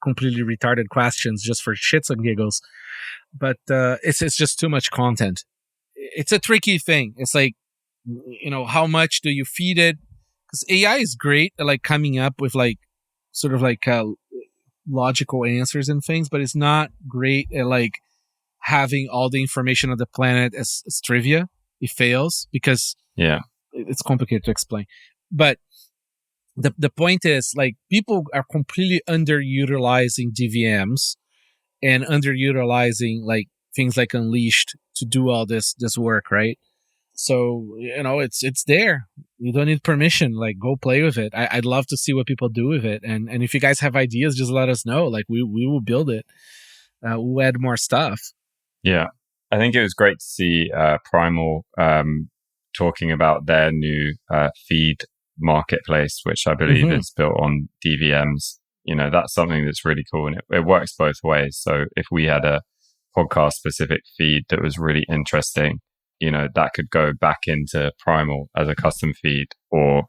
[SPEAKER 1] completely retarded questions just for shits and giggles. But it's just too much content. It's a tricky thing. It's like, you know, how much do you feed it? Because AI is great at like coming up with like sort of like logical answers and things, but it's not great at like having all the information on the planet as trivia. It fails because it's complicated to explain. But the point is, like, people are completely underutilizing DVMs and underutilizing like things like Unleashed to do all this work, right? So, you know, it's there. You don't need permission. Like, go play with it. I'd love to see what people do with it. And if you guys have ideas, just let us know. Like, we will build it. We'll add more stuff.
[SPEAKER 3] Yeah. I think it was great to see Primal talking about their new feed marketplace, which I believe is built on DVMs. You know, that's something that's really cool, and it works both ways. So if we had a podcast specific feed that was really interesting, you know, that could go back into Primal as a custom feed, or,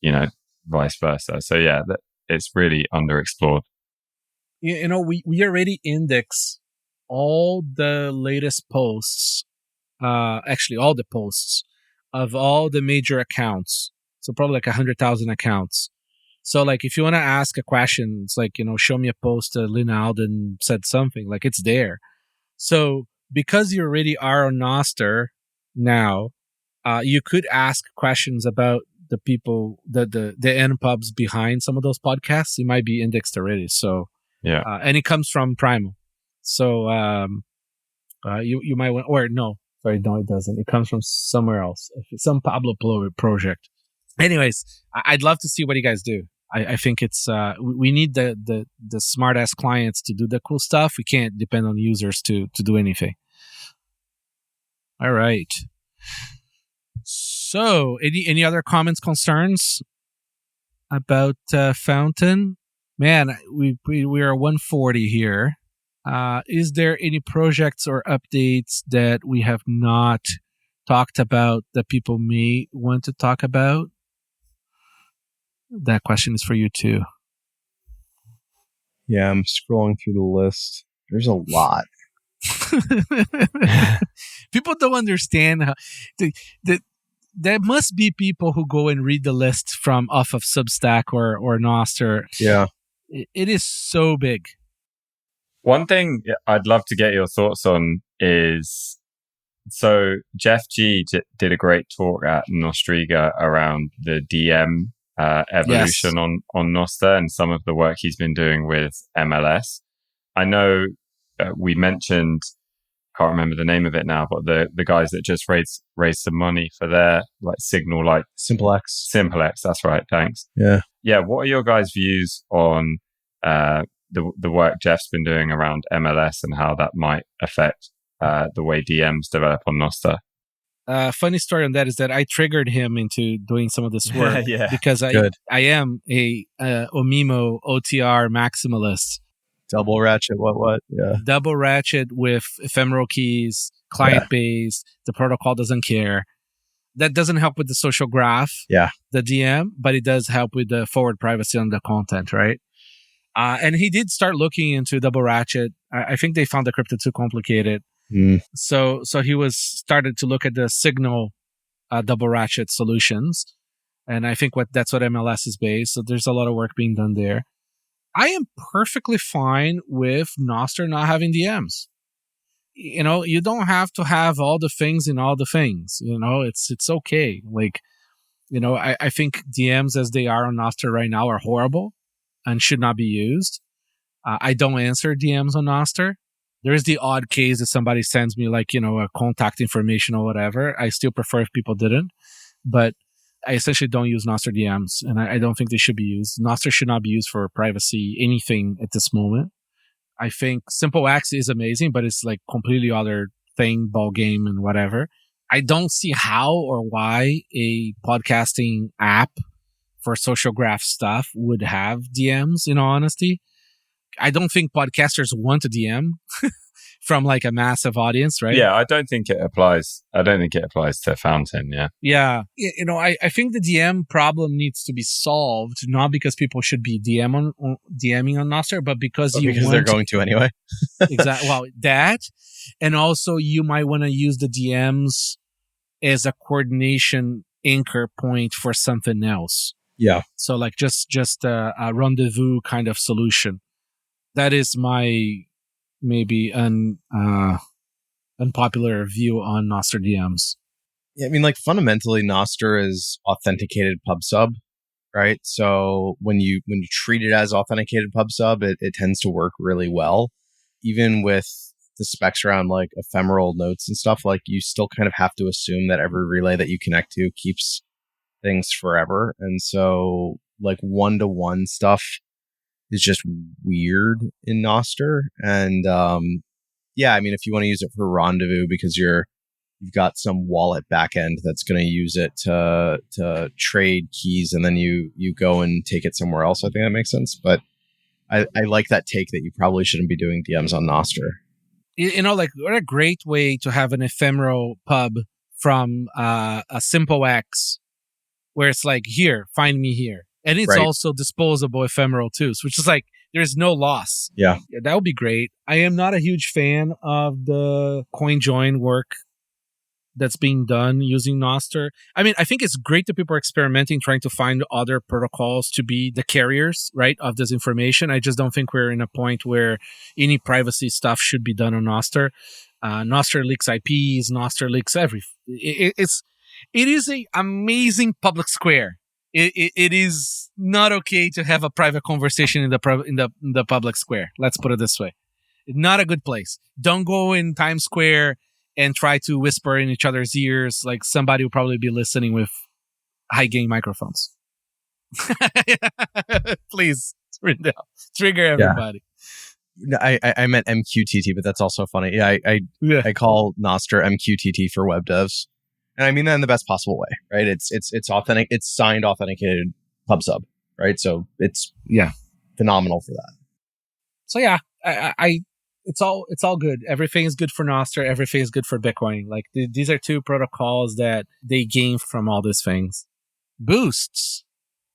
[SPEAKER 3] you know, vice versa. So yeah, it's really underexplored.
[SPEAKER 1] You know, we already index all the latest posts, actually all the posts of all the major accounts. So probably like 100,000 accounts. So like, if you want to ask a question, it's like, you know, show me a post that Lynn Alden said something, like, it's there. So because you already are on Nostr now, you could ask questions about the people, the NPubs behind some of those podcasts. It might be indexed already. So
[SPEAKER 3] Yeah.
[SPEAKER 1] And it comes from Primal. So you might want, or no, sorry, no, it doesn't. It comes from somewhere else, some Pablo project. Anyways, I'd love to see what you guys do. I think it's we need the smart ass clients to do the cool stuff. We can't depend on users to do anything. All right. So, any other comments, concerns about Fountain? Man, we are 140 here. Is there any projects or updates that we have not talked about that people may want to talk about? That question is for you too.
[SPEAKER 2] Yeah, I'm scrolling through the list. There's a lot.
[SPEAKER 1] People don't understand how there must be people who go and read the list from off of Substack or Nostr.
[SPEAKER 2] Yeah.
[SPEAKER 1] It is so big.
[SPEAKER 3] One thing I'd love to get your thoughts on is, so Jeff G did a great talk at Nostriga around the DM evolution on Nostr and some of the work he's been doing with MLS. I know we mentioned, can't remember the name of it now, but the guys that just raised some money for their like Signal, like Simplex. That's right. Thanks.
[SPEAKER 2] Yeah.
[SPEAKER 3] What are your guys' views on the work Jeff's been doing around MLS and how that might affect the way DMs develop on Nostr?
[SPEAKER 1] Funny story on that is that I triggered him into doing some of this work because I am a Omimo OTR maximalist.
[SPEAKER 2] Double ratchet, what? Yeah.
[SPEAKER 1] Double ratchet with ephemeral keys, client-based. The protocol doesn't care. That doesn't help with the social graph, the DM, but it does help with the forward privacy on the content, right? And he did start looking into double ratchet. I think they found the crypto too complicated. So he started to look at the Signal double ratchet solutions. And I think that's what MLS is based. So there's a lot of work being done there. I am perfectly fine with Nostr not having DMs. You know, you don't have to have all the things in all the things. You know, it's okay. Like, you know, I think DMs as they are on Nostr right now are horrible and should not be used. I don't answer DMs on Nostr. There is the odd case that somebody sends me like, you know, a contact information or whatever. I still prefer if people didn't. But I essentially don't use Nostr DMs, and I don't think they should be used. Nostr should not be used for privacy, anything at this moment. I think SimpleX is amazing, but it's like completely other thing, ball game and whatever. I don't see how or why a podcasting app for social graph stuff would have DMs, in all honesty. I don't think podcasters want a DM from like a massive audience, right?
[SPEAKER 3] Yeah, I don't think it applies to Fountain,
[SPEAKER 1] Yeah. You know, I think the DM problem needs to be solved, not because people should be DMing on Nostr, but because
[SPEAKER 2] they're going to anyway.
[SPEAKER 1] Exactly. Well, that, and also you might want to use the DMs as a coordination anchor point for something else.
[SPEAKER 2] Yeah.
[SPEAKER 1] So like just a rendezvous kind of solution. That is my maybe unpopular view on Nostr DMs.
[SPEAKER 2] Yeah, I mean, like fundamentally, Nostr is authenticated pub sub, right? So when you treat it as authenticated pub sub, it tends to work really well. Even with the specs around like ephemeral notes and stuff, like you still kind of have to assume that every relay that you connect to keeps things forever. And so like one-to-one stuff is just weird in Nostr. And I mean, if you want to use it for rendezvous because you've got some wallet backend that's going to use it to trade keys, and then you go and take it somewhere else, I think that makes sense. But I like that take that you probably shouldn't be doing DMs on Nostr.
[SPEAKER 1] You know, like what a great way to have an ephemeral pub from a SimpleX, where it's like, here, find me here. And it's also disposable ephemeral too, which is like, there's no loss.
[SPEAKER 2] Yeah,
[SPEAKER 1] that would be great. I am not a huge fan of the CoinJoin work that's being done using Nostr. I mean, I think it's great that people are experimenting, trying to find other protocols to be the carriers, right, of this information. I just don't think we're in a point where any privacy stuff should be done on Nostr. Nostr leaks IPs, Nostr leaks everything. It is an amazing public square. it is not okay to have a private conversation in the public square. Let's put it this way. Not a good place. Don't go in Times Square and try to whisper in each other's ears like somebody will probably be listening with high gain microphones. Please, Rijndael, trigger everybody.
[SPEAKER 2] No, I meant MQTT, but that's also funny. Yeah, I call Nostr MQTT for web devs, and I mean that in the best possible way, right? It's authentic. It's signed, authenticated pub sub, right? So it's phenomenal for that.
[SPEAKER 1] So yeah, it's all good. Everything is good for Nostr. Everything is good for Bitcoin. Like these are two protocols that they gain from all these things. Boosts.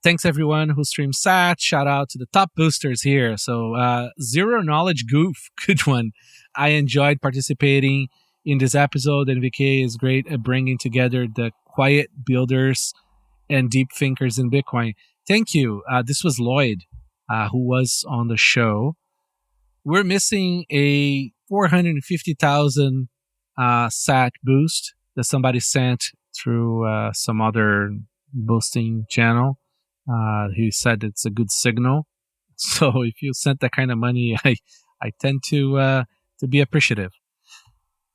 [SPEAKER 1] Thanks everyone who streamed Sat. Shout out to the top boosters here. So Zero Knowledge Goof, good one. I enjoyed participating in this episode. NVK is great at bringing together the quiet builders and deep thinkers in Bitcoin. Thank you. This was Lloyd, who was on the show. We're missing a 450,000 Sat boost that somebody sent through some other boosting channel. He said it's a good signal. So if you sent that kind of money, I tend to be appreciative.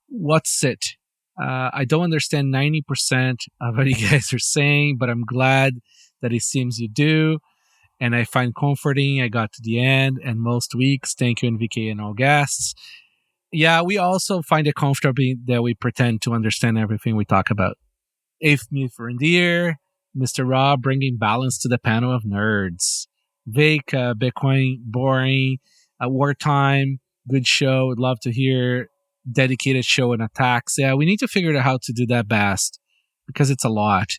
[SPEAKER 1] What's it? I don't understand 90% of what you guys are saying, but I'm glad that it seems you do. And I find comforting I got to the end, and most weeks. Thank you, NVK and all guests. Yeah, we also find it comfortable that we pretend to understand everything we talk about. If me for Rijndael, Mr. Rob bringing balance to the panel of nerds. Vake, Bitcoin, boring, wartime, good show. Would love to hear dedicated show and attacks. Yeah, we need to figure out how to do that best because it's a lot.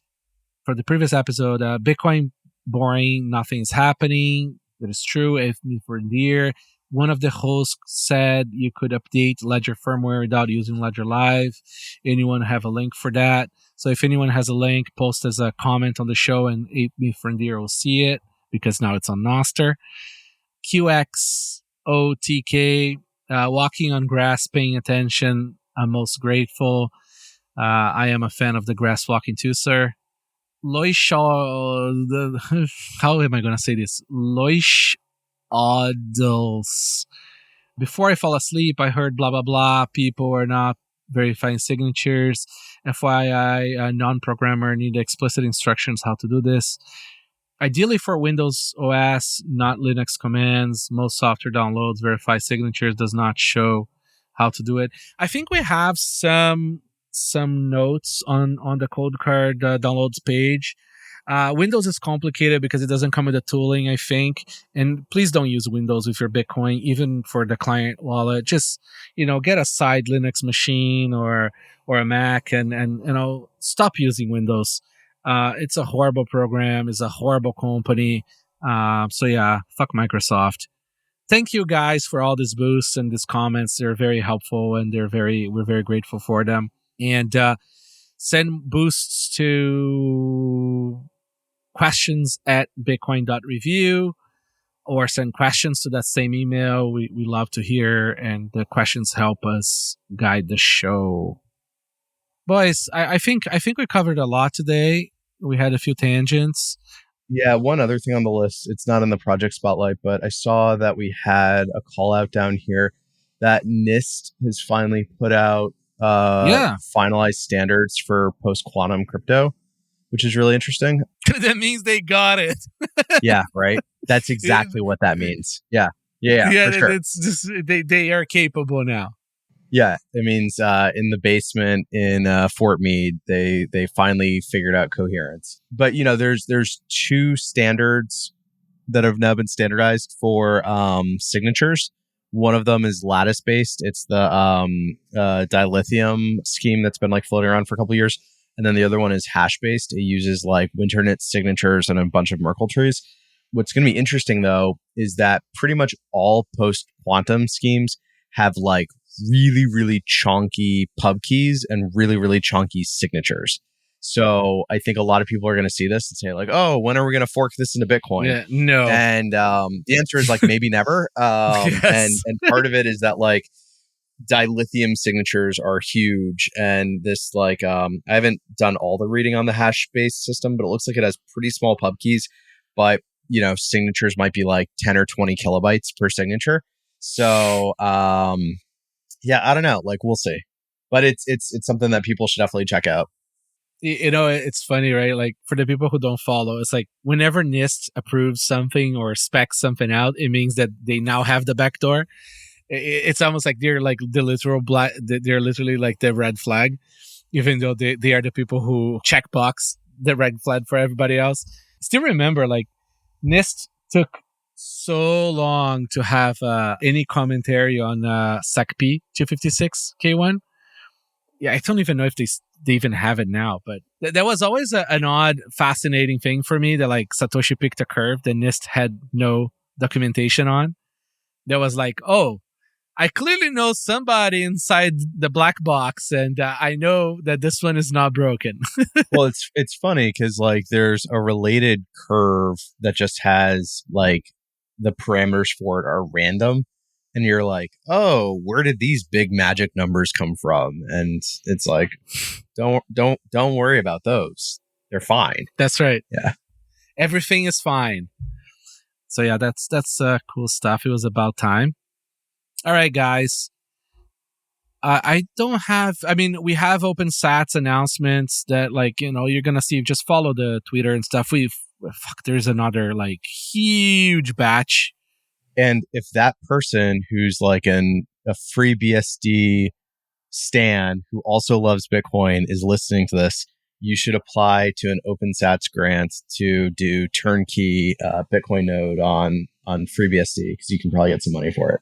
[SPEAKER 1] For the previous episode, Bitcoin, boring, nothing's happening. That is true. If me for Rijndael, one of the hosts said you could update Ledger firmware without using Ledger Live. Anyone have a link for that? So if anyone has a link, post as a comment on the show and me for Rijndael will see it because now it's on Nostr. QXOTK, walking on grass, paying attention. I'm most grateful. I am a fan of the grass walking too, sir. Loish, how am I going to say this? Loish Odels. Before I fall asleep, I heard blah, blah, blah. People are not verifying signatures. FYI, a non-programmer need explicit instructions how to do this. Ideally for Windows OS, not Linux commands. Most software downloads verify signatures, does not show how to do it. I think we have some notes on the code card downloads page. Windows is complicated because it doesn't come with the tooling, I think. And please don't use Windows with your Bitcoin, even for the client wallet. Just, get a side Linux machine or a Mac and stop using Windows. It's a horrible program. It's a horrible company. So yeah, fuck Microsoft. Thank you guys for all these boosts and these comments. They're very helpful and we're very grateful for them. And send boosts to questions at bitcoin.review or send questions to that same email. We love to hear, and the questions help us guide the show. Boys, I think we covered a lot today. We had a few tangents.
[SPEAKER 2] Yeah, one other thing on the list, it's not in the project spotlight, but I saw that we had a call out down here that NIST has finally put out finalized standards for post-quantum crypto, which is really interesting.
[SPEAKER 1] That means they got it.
[SPEAKER 2] Yeah, right? That's exactly what that means. Yeah, for sure.
[SPEAKER 1] It's just, they are capable now.
[SPEAKER 2] Yeah, it means in the basement in Fort Meade, they finally figured out coherence. But there's two standards that have now been standardized for signatures. One of them is lattice based. It's the dilithium scheme that's been floating around for a couple of years, and then the other one is hash based. It uses Winternit signatures and a bunch of Merkle trees. What's going to be interesting though is that pretty much all post quantum schemes have really, really chunky pub keys and really, really chunky signatures. So I think a lot of people are going to see this and say oh, when are we going to fork this into Bitcoin?
[SPEAKER 1] Yeah, no.
[SPEAKER 2] And the answer is maybe never.
[SPEAKER 1] Yes.
[SPEAKER 2] And part of it is that dilithium signatures are huge, and this like I haven't done all the reading on the hash-based system, but it looks like it has pretty small pub keys, but signatures might be like 10 or 20 kilobytes per signature. So yeah, I don't know, like we'll see, but it's something that people should definitely check out.
[SPEAKER 1] It's funny, right? Like for the people who don't follow, it's like whenever NIST approves something or specs something out, it means that they now have the backdoor. It's almost like they're like the literal black. They're literally like the red flag, even though they are the people who checkbox the red flag for everybody else. Still remember, like NIST took so long to have any commentary on SecP 256 K1. Yeah, I don't even know if they even have it now, but that was always an odd, fascinating thing for me that like Satoshi picked a curve that NIST had no documentation on. That was like, oh, I clearly know somebody inside the black box, and I know that this one is not broken.
[SPEAKER 2] Well, it's funny because like there's a related curve that just has like the parameters for it are random, and you're like, oh, where did these big magic numbers come from? And it's like, don't worry about those. They're fine.
[SPEAKER 1] That's right.
[SPEAKER 2] Yeah,
[SPEAKER 1] everything is fine. So yeah, that's cool stuff. It was about time. All right, guys. I mean, we have OpenSats announcements that like, you're going to see, just follow the Twitter and stuff. There's another like huge batch.
[SPEAKER 2] And if that person who's like a free BSD stan who also loves Bitcoin is listening to this, you should apply to an OpenSats grant to do turnkey Bitcoin node on FreeBSD, because you can probably get some money for it.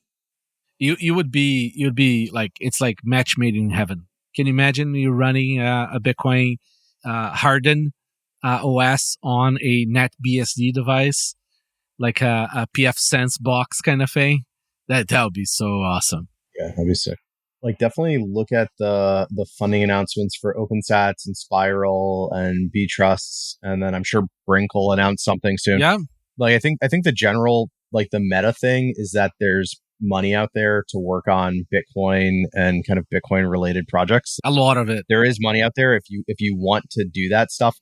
[SPEAKER 1] You'd be like, it's like match made in heaven. Can you imagine you running a Bitcoin hardened OS on a NetBSD device, like a pfSense box kind of thing? That would be so awesome.
[SPEAKER 2] Yeah, that'd be sick. Like, definitely look at the funding announcements for OpenSats and Spiral and B-Trusts, and then I'm sure Brink will announce something soon.
[SPEAKER 1] Yeah.
[SPEAKER 2] Like, I think the general, like the meta thing is that there's money out there to work on Bitcoin and kind of Bitcoin related projects.
[SPEAKER 1] A lot of it.
[SPEAKER 2] There is money out there. If you want to do that stuff,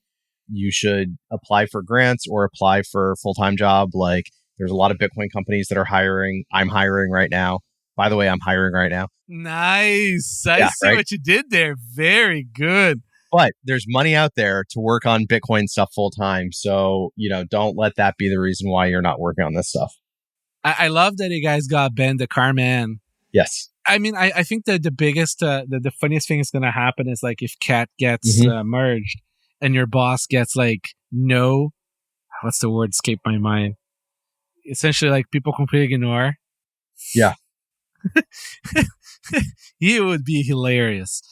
[SPEAKER 2] you should apply for grants or apply for a full-time job. Like, there's a lot of Bitcoin companies that are hiring. I'm hiring right now. By the way, I'm hiring right now.
[SPEAKER 1] Nice. I see what you did there. Very good.
[SPEAKER 2] But there's money out there to work on Bitcoin stuff full time. So, don't let that be the reason why you're not working on this stuff.
[SPEAKER 1] I love that you guys got Ben the Carman.
[SPEAKER 2] Yes.
[SPEAKER 1] I mean, I think that the biggest, the funniest thing is going to happen is like if Cat gets merged and your boss gets like, no, what's the word? Escaped my mind. Essentially, like people completely ignore.
[SPEAKER 2] Yeah.
[SPEAKER 1] It would be hilarious.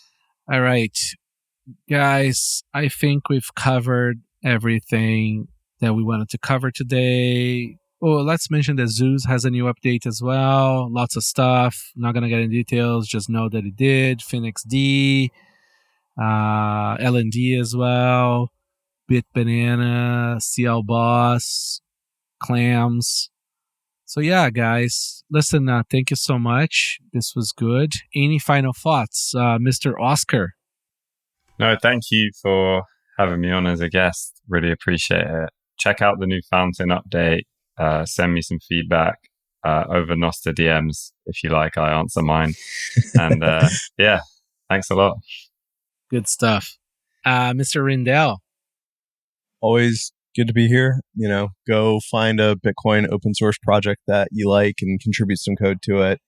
[SPEAKER 1] All right, guys, I think we've covered everything that we wanted to cover today. Oh, let's mention that Zeus has a new update as well. Lots of stuff. Not going to get into details. Just know that it did. Phoenix D, LND as well. BitBanana, CL Boss, Clams. So yeah, guys, listen, thank you so much. This was good. Any final thoughts, Mr. Oscar?
[SPEAKER 3] No, thank you for having me on as a guest. Really appreciate it. Check out the new Fountain update. Send me some feedback over Nostr DMs if you like. I answer mine. And yeah, thanks a lot.
[SPEAKER 1] Good stuff. Mr. Rijndael.
[SPEAKER 2] Always good to be here. Go find a Bitcoin open source project that you like and contribute some code to it.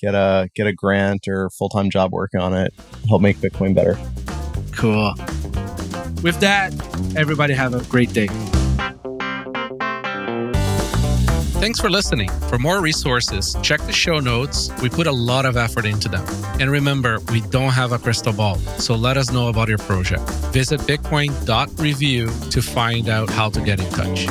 [SPEAKER 2] Get a grant or full-time job working on it. Help make Bitcoin better.
[SPEAKER 1] Cool. With that, everybody have a great day. Thanks for listening. For more resources, check the show notes. We put a lot of effort into them. And remember, we don't have a crystal ball, so let us know about your project. Visit bitcoin.review to find out how to get in touch.